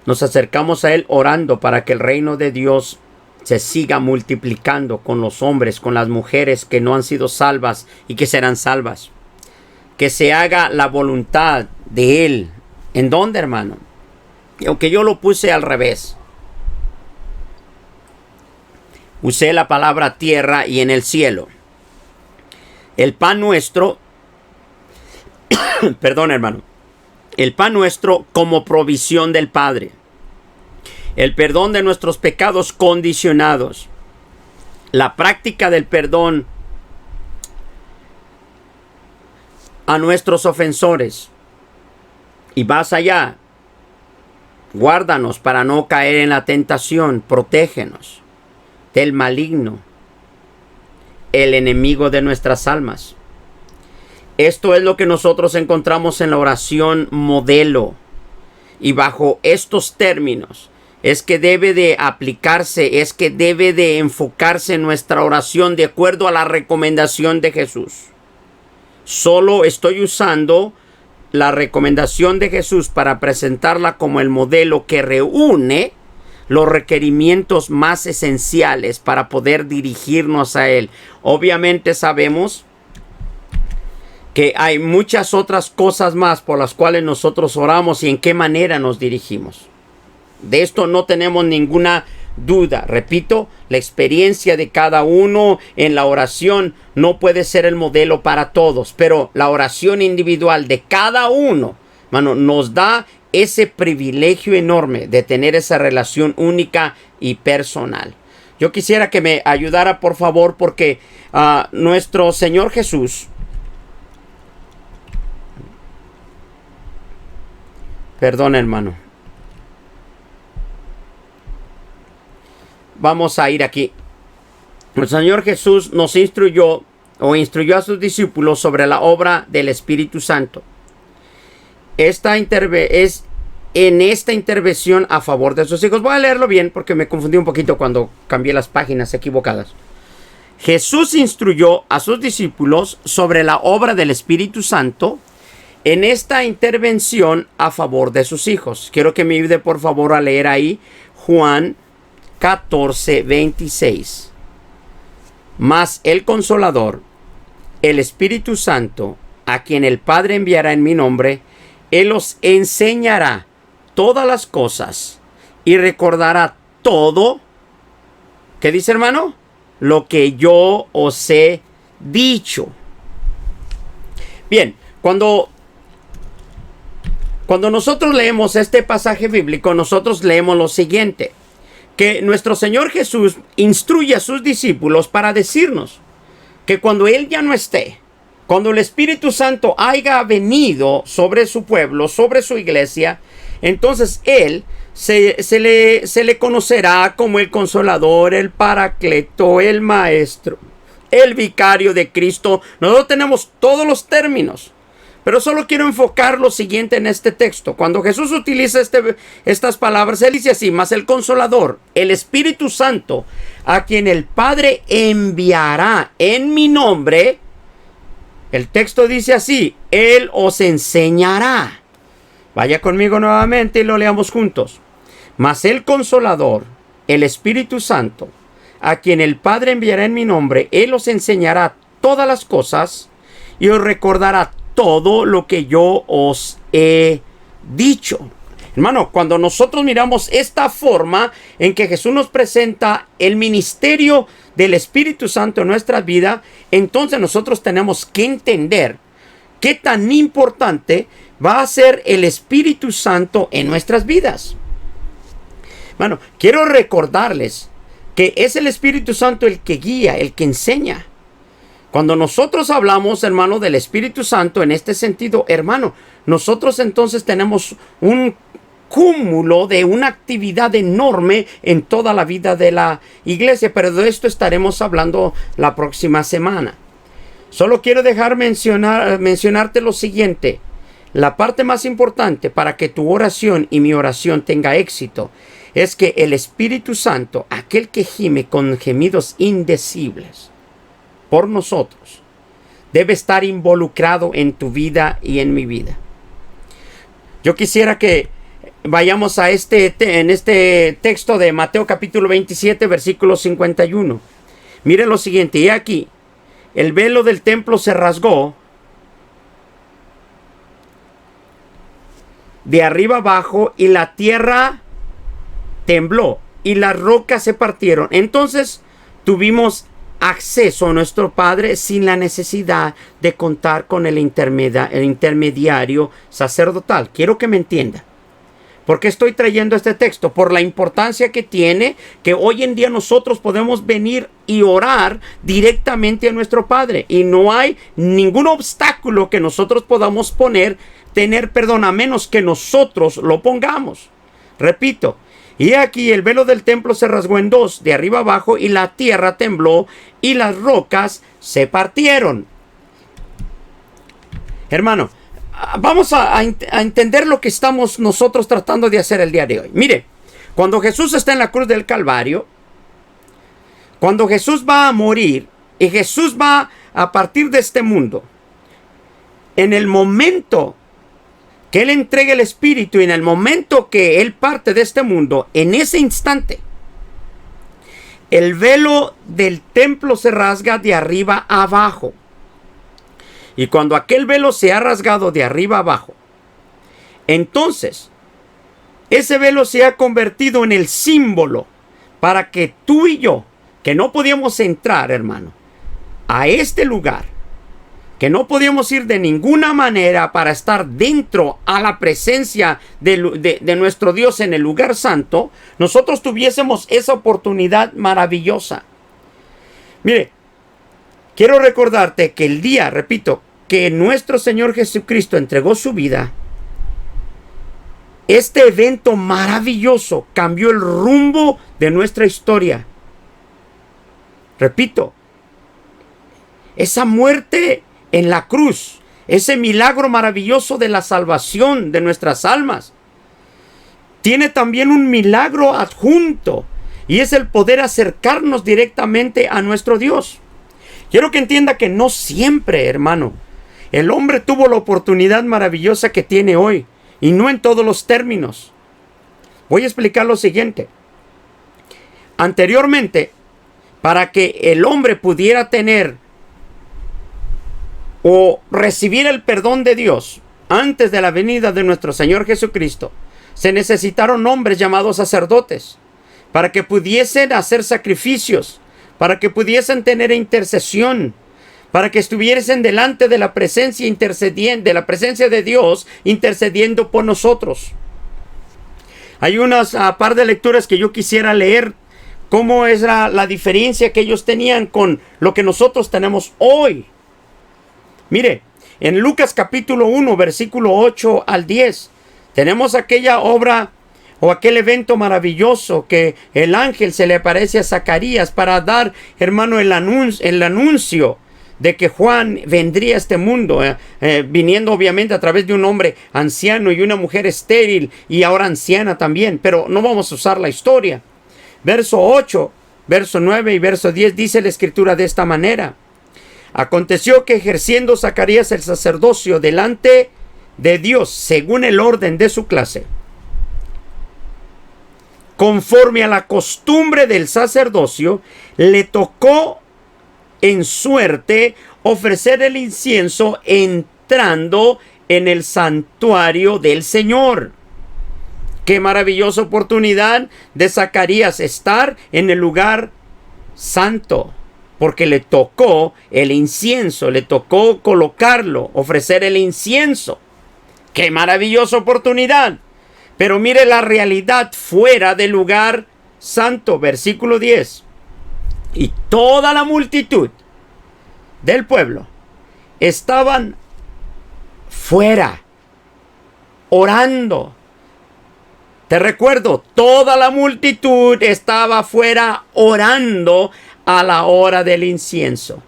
Nos acercamos a Él orando para que el reino de Dios se siga multiplicando con los hombres, con las mujeres que no han sido salvas y que serán salvas. Que se haga la voluntad de Él. ¿En dónde, hermano? Y aunque yo lo puse al revés. Usé la palabra tierra y en el cielo. El pan nuestro, perdón hermano, el pan nuestro como provisión del Padre. El perdón de nuestros pecados condicionados. La práctica del perdón a nuestros ofensores. Y vas allá. Guárdanos para no caer en la tentación. Protégenos del maligno, el enemigo de nuestras almas. Esto es lo que nosotros encontramos en la oración modelo. Y bajo estos términos es que debe de aplicarse, es que debe de enfocarse nuestra oración de acuerdo a la recomendación de Jesús. Solo estoy usando la recomendación de Jesús para presentarla como el modelo que reúne los requerimientos más esenciales para poder dirigirnos a Él. Obviamente sabemos que hay muchas otras cosas más por las cuales nosotros oramos y en qué manera nos dirigimos. De esto no tenemos ninguna duda. Repito, la experiencia de cada uno en la oración no puede ser el modelo para todos, pero la oración individual de cada uno, hermano, nos da ese privilegio enorme de tener esa relación única y personal. Yo quisiera que me ayudara, por favor, porque nuestro Señor Jesús, perdón, hermano, vamos a ir aquí. El Señor Jesús nos instruyó a sus discípulos sobre la obra del Espíritu Santo. Es en esta intervención a favor de sus hijos. Voy a leerlo bien porque me confundí un poquito cuando cambié las páginas equivocadas. Jesús instruyó a sus discípulos sobre la obra del Espíritu Santo en esta intervención a favor de sus hijos. Quiero que me ayude por favor a leer ahí Juan 14:26. Mas el Consolador, el Espíritu Santo, a quien el Padre enviará en mi nombre, Él os enseñará todas las cosas y recordará todo. ¿Qué dice, hermano? Lo que yo os he dicho. Bien, cuando nosotros leemos este pasaje bíblico, nosotros leemos lo siguiente: que nuestro Señor Jesús instruye a sus discípulos para decirnos que cuando Él ya no esté, cuando el Espíritu Santo haya venido sobre su pueblo, sobre su iglesia, entonces Él se le conocerá como el Consolador, el Paracleto, el Maestro, el Vicario de Cristo. Nosotros tenemos todos los términos. Pero solo quiero enfocar lo siguiente en este texto. Cuando Jesús utiliza estas palabras, Él dice así: mas el Consolador, el Espíritu Santo, a quien el Padre enviará en mi nombre. El texto dice así: Él os enseñará. Vaya conmigo nuevamente y lo leamos juntos. Mas el Consolador, el Espíritu Santo, a quien el Padre enviará en mi nombre, Él os enseñará todas las cosas y os recordará todo lo que yo os he dicho. Hermano, cuando nosotros miramos esta forma en que Jesús nos presenta el ministerio del Espíritu Santo en nuestra vida, entonces nosotros tenemos que entender qué tan importante va a ser el Espíritu Santo en nuestras vidas. Hermano, quiero recordarles que es el Espíritu Santo el que guía, el que enseña. Cuando nosotros hablamos, hermano, del Espíritu Santo en este sentido, hermano, nosotros entonces tenemos un cúmulo de una actividad enorme en toda la vida de la iglesia, pero de esto estaremos hablando la próxima semana. Solo quiero dejar mencionarte lo siguiente: la parte más importante para que tu oración y mi oración tenga éxito es que el Espíritu Santo, aquel que gime con gemidos indecibles por nosotros, debe estar involucrado en tu vida y en mi vida. Yo quisiera que vayamos a en este texto de Mateo capítulo 27, versículo 51. Miren lo siguiente: y aquí el velo del templo se rasgó de arriba abajo y la tierra tembló y las rocas se partieron. Entonces tuvimos acceso a nuestro Padre sin la necesidad de contar con el intermediario sacerdotal. Quiero que me entienda. ¿Por qué estoy trayendo este texto? Por la importancia que tiene que hoy en día nosotros podemos venir y orar directamente a nuestro Padre. Y no hay ningún obstáculo que nosotros podamos tener perdón, a menos que nosotros lo pongamos. Repito, y aquí el velo del templo se rasgó en dos, de arriba abajo, y la tierra tembló, y las rocas se partieron. Hermano, vamos a entender lo que estamos nosotros tratando de hacer el día de hoy. Mire, cuando Jesús está en la cruz del Calvario, cuando Jesús va a morir y Jesús va a partir de este mundo, en el momento que Él entrega el Espíritu y en el momento que Él parte de este mundo, en ese instante, el velo del templo se rasga de arriba a abajo. Y cuando aquel velo se ha rasgado de arriba abajo, entonces ese velo se ha convertido en el símbolo para que tú y yo, que no podíamos entrar, hermano, a este lugar, que no podíamos ir de ninguna manera para estar dentro a la presencia de nuestro Dios en el lugar santo, nosotros tuviésemos esa oportunidad maravillosa. Mire, quiero recordarte que el día, repito, que nuestro Señor Jesucristo entregó su vida, este evento maravilloso cambió el rumbo de nuestra historia. Repito, esa muerte en la cruz, ese milagro maravilloso de la salvación de nuestras almas, tiene también un milagro adjunto, y es el poder acercarnos directamente a nuestro Dios. Quiero que entienda que no siempre, hermano, el hombre tuvo la oportunidad maravillosa que tiene hoy, y no en todos los términos. Voy a explicar lo siguiente. Anteriormente, para que el hombre pudiera tener o recibir el perdón de Dios antes de la venida de nuestro Señor Jesucristo, se necesitaron hombres llamados sacerdotes para que pudiesen hacer sacrificios, para que pudiesen tener intercesión, para que estuviesen delante de la presencia de Dios, intercediendo por nosotros. Hay unas par de lecturas que yo quisiera leer, cómo es la diferencia que ellos tenían con lo que nosotros tenemos hoy. Mire, en Lucas capítulo 1, versículo 8 al 10, tenemos aquella obra o aquel evento maravilloso que el ángel se le aparece a Zacarías para dar, hermano, el anuncio de que Juan vendría a este mundo, viniendo obviamente a través de un hombre anciano y una mujer estéril y ahora anciana también, pero no vamos a usar la historia. Verso 8, verso 9 y verso 10 dice la escritura de esta manera: aconteció que ejerciendo Zacarías el sacerdocio delante de Dios según el orden de su clase, conforme a la costumbre del sacerdocio, le tocó en suerte ofrecer el incienso entrando en el santuario del Señor. Qué maravillosa oportunidad de Zacarías estar en el lugar santo, porque le tocó el incienso, le tocó colocarlo, ofrecer el incienso. ¡Qué maravillosa oportunidad! Pero mire la realidad fuera del lugar santo, versículo 10. Y toda la multitud del pueblo estaban fuera, orando. Te recuerdo, toda la multitud estaba fuera orando a la hora del incienso.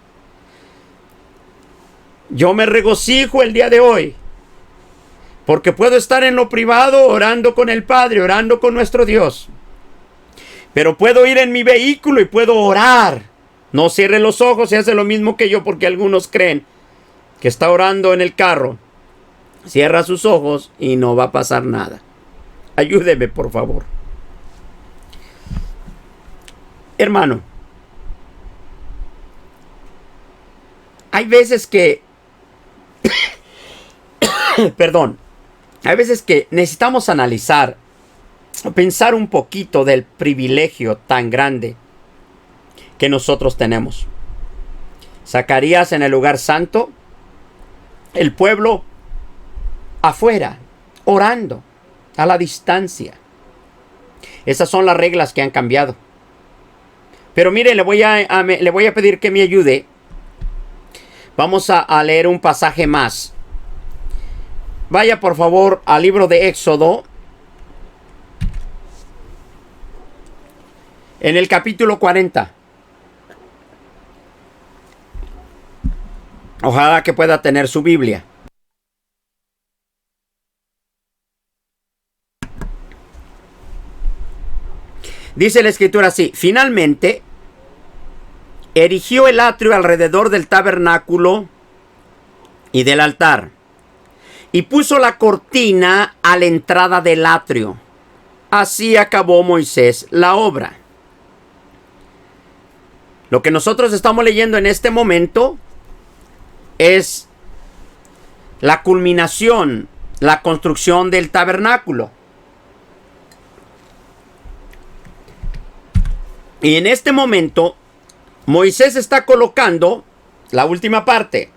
Yo me regocijo el día de hoy, porque puedo estar en lo privado orando con el Padre, orando con nuestro Dios. Pero puedo ir en mi vehículo y puedo orar. No cierre los ojos y hace lo mismo que yo, porque algunos creen que está orando en el carro. Cierra sus ojos y no va a pasar nada. Ayúdeme, por favor. Hermano, hay veces que hay veces que necesitamos analizar, pensar un poquito del privilegio tan grande que nosotros tenemos. Zacarías en el lugar santo, el pueblo afuera, orando, a la distancia. Esas son las reglas que han cambiado. Pero mire, le voy a pedir que me ayude. Vamos a leer un pasaje más. Vaya por favor al libro de Éxodo. En el capítulo 40. Ojalá que pueda tener su Biblia. Dice la escritura así: finalmente erigió el atrio alrededor del tabernáculo y del altar, y puso la cortina a la entrada del atrio. Así acabó Moisés la obra. Lo que nosotros estamos leyendo en este momento es la culminación, la construcción del tabernáculo. Y en este momento, Moisés está colocando la última parte,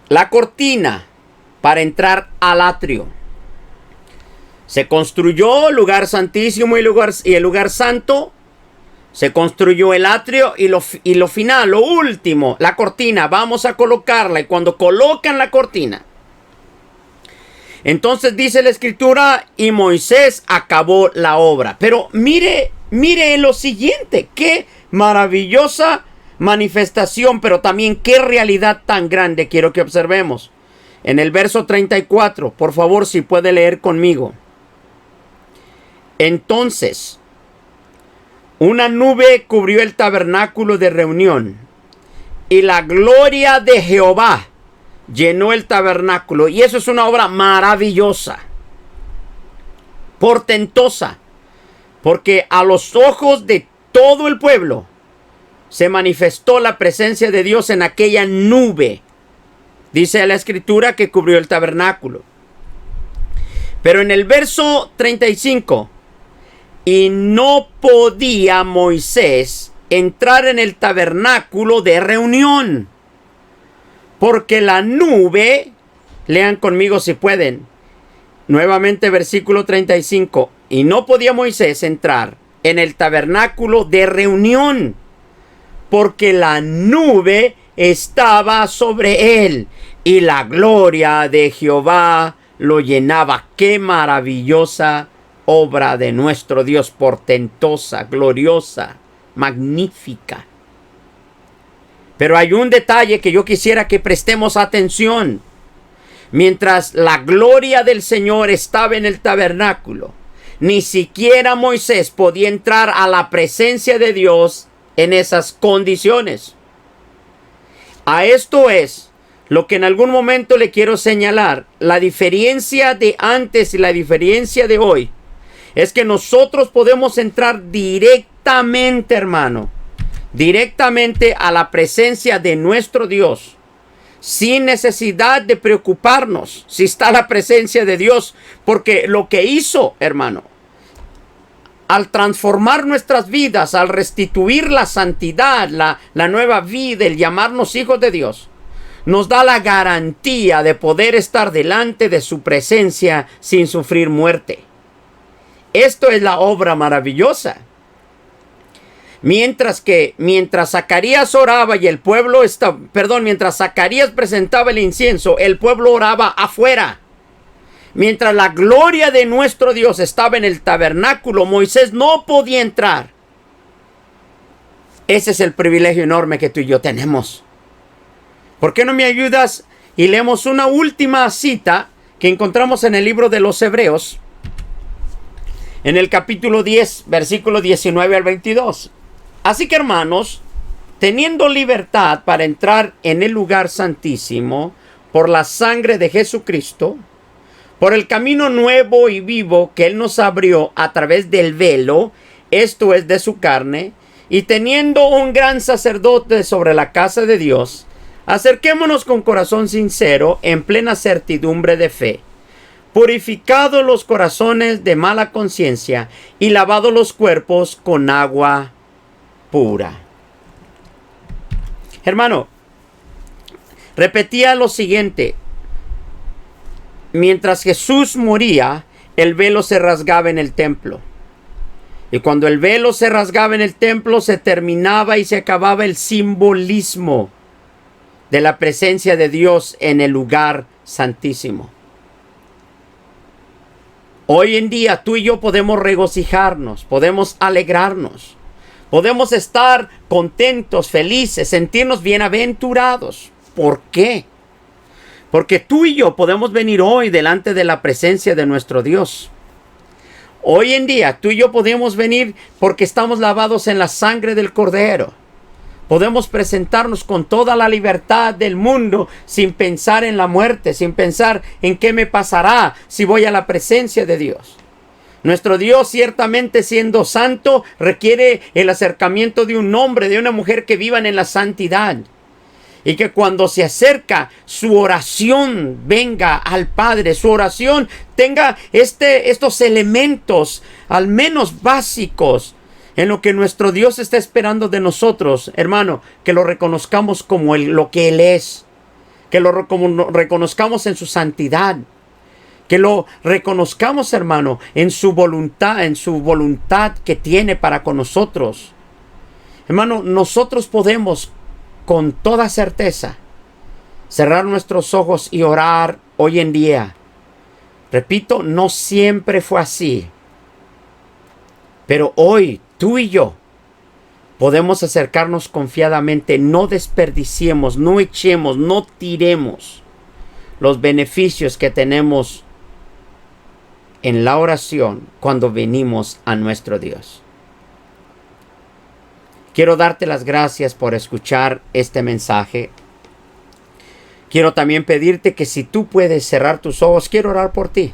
la cortina para entrar al atrio. Se construyó el lugar santísimo y el lugar santo. Se construyó el atrio y lo final, lo último, la cortina. Vamos a colocarla, y cuando colocan la cortina, entonces dice la escritura, y Moisés acabó la obra. Pero mire lo siguiente, qué maravillosa manifestación, pero también qué realidad tan grande quiero que observemos. En el verso 34, por favor, si puede leer conmigo. Entonces, una nube cubrió el tabernáculo de reunión, y la gloria de Jehová llenó el tabernáculo. Y eso es una obra maravillosa, portentosa, porque a los ojos de todo el pueblo se manifestó la presencia de Dios en aquella nube. Dice la escritura que cubrió el tabernáculo. Pero en el verso 35, y no podía Moisés entrar en el tabernáculo de reunión, porque la nube, lean conmigo si pueden, nuevamente versículo 35, y no podía Moisés entrar en el tabernáculo de reunión, porque la nube estaba sobre él, y la gloria de Jehová lo llenaba. ¡Qué maravillosa obra de nuestro Dios! Portentosa, gloriosa, magnífica. Pero hay un detalle que yo quisiera que prestemos atención. Mientras la gloria del Señor estaba en el tabernáculo, ni siquiera Moisés podía entrar a la presencia de Dios en esas condiciones. A esto es lo que en algún momento le quiero señalar. La diferencia de antes y la diferencia de hoy es que nosotros podemos entrar directamente, hermano, directamente a la presencia de nuestro Dios, sin necesidad de preocuparnos si está la presencia de Dios, porque lo que hizo, hermano, al transformar nuestras vidas, al restituir la santidad, la nueva vida, el llamarnos hijos de Dios, nos da la garantía de poder estar delante de su presencia sin sufrir muerte. Esto es la obra maravillosa. Mientras Zacarías oraba y el pueblo mientras Zacarías presentaba el incienso, el pueblo oraba afuera. Mientras la gloria de nuestro Dios estaba en el tabernáculo, Moisés no podía entrar. Ese es el privilegio enorme que tú y yo tenemos. ¿Por qué no me ayudas y leemos una última cita que encontramos en el libro de los Hebreos, en el capítulo 10, versículo 19 al 22? Así que, hermanos, teniendo libertad para entrar en el lugar santísimo por la sangre de Jesucristo, por el camino nuevo y vivo que Él nos abrió a través del velo, esto es de su carne, y teniendo un gran sacerdote sobre la casa de Dios, acerquémonos con corazón sincero, en plena certidumbre de fe, purificados los corazones de mala conciencia y lavados los cuerpos con agua pura. Hermano, repetía lo siguiente: mientras Jesús moría, el velo se rasgaba en el templo. Y cuando el velo se rasgaba en el templo, se terminaba y se acababa el simbolismo de la presencia de Dios en el lugar santísimo. Hoy en día tú y yo podemos regocijarnos, podemos alegrarnos, podemos estar contentos, felices, sentirnos bienaventurados. ¿Por qué? Porque tú y yo podemos venir hoy delante de la presencia de nuestro Dios. Hoy en día tú y yo podemos venir porque estamos lavados en la sangre del Cordero. Podemos presentarnos con toda la libertad del mundo sin pensar en la muerte, sin pensar en qué me pasará si voy a la presencia de Dios. Nuestro Dios, ciertamente siendo santo, requiere el acercamiento de un hombre, de una mujer que vivan en la santidad. Y que cuando se acerca, su oración venga al Padre, su oración tenga estos elementos, al menos básicos, en lo que nuestro Dios está esperando de nosotros, hermano, que lo reconozcamos como lo que Él es, que lo reconozcamos en su santidad, que lo reconozcamos, hermano, en su voluntad que tiene para con nosotros. Hermano, nosotros podemos con toda certeza cerrar nuestros ojos y orar hoy en día. Repito, no siempre fue así, pero hoy tú y yo podemos acercarnos confiadamente. No desperdiciemos, no echemos, no tiremos los beneficios que tenemos en la oración cuando venimos a nuestro Dios. Quiero darte las gracias por escuchar este mensaje. Quiero también pedirte que si tú puedes cerrar tus ojos, quiero orar por ti.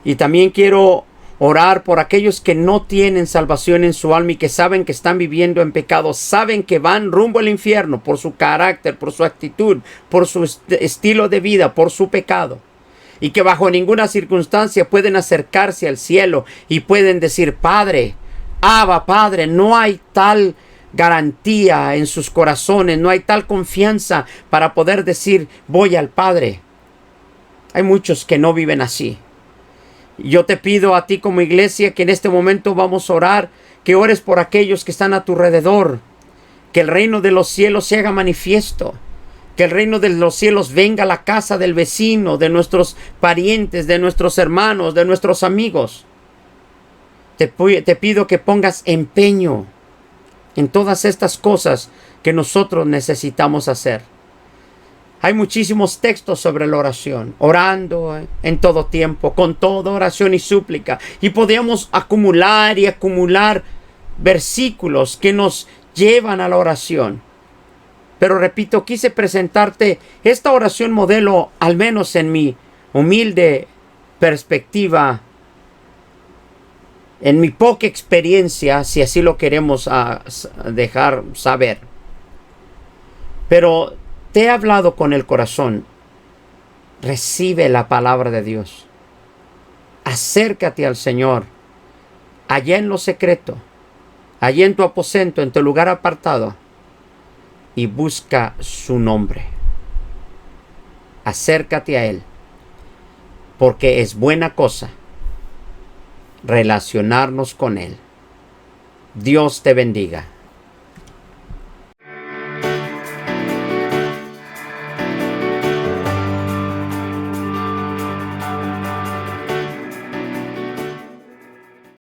Y también quiero orar por aquellos que no tienen salvación en su alma y que saben que están viviendo en pecado, saben que van rumbo al infierno por su carácter, por su actitud, por su estilo de vida, por su pecado. Y que bajo ninguna circunstancia pueden acercarse al cielo y pueden decir: Padre, Abba, Padre. No hay tal garantía en sus corazones, no hay tal confianza para poder decir: voy al Padre. Hay muchos que no viven así. Yo te pido a ti como iglesia que en este momento vamos a orar, que ores por aquellos que están a tu alrededor, que el reino de los cielos se haga manifiesto, que el reino de los cielos venga a la casa del vecino, de nuestros parientes, de nuestros hermanos, de nuestros amigos. Te pido que pongas empeño en todas estas cosas que nosotros necesitamos hacer. Hay muchísimos textos sobre la oración, orando en todo tiempo, con toda oración y súplica. Y podemos acumular y acumular versículos que nos llevan a la oración. Pero repito, quise presentarte esta oración modelo, al menos en mi humilde perspectiva, en mi poca experiencia, si así lo queremos dejar saber. Pero te he hablado con el corazón. Recibe la palabra de Dios. Acércate al Señor, allá en lo secreto, allá en tu aposento, en tu lugar apartado, y busca su nombre. Acércate a Él, porque es buena cosa relacionarnos con Él. Dios te bendiga.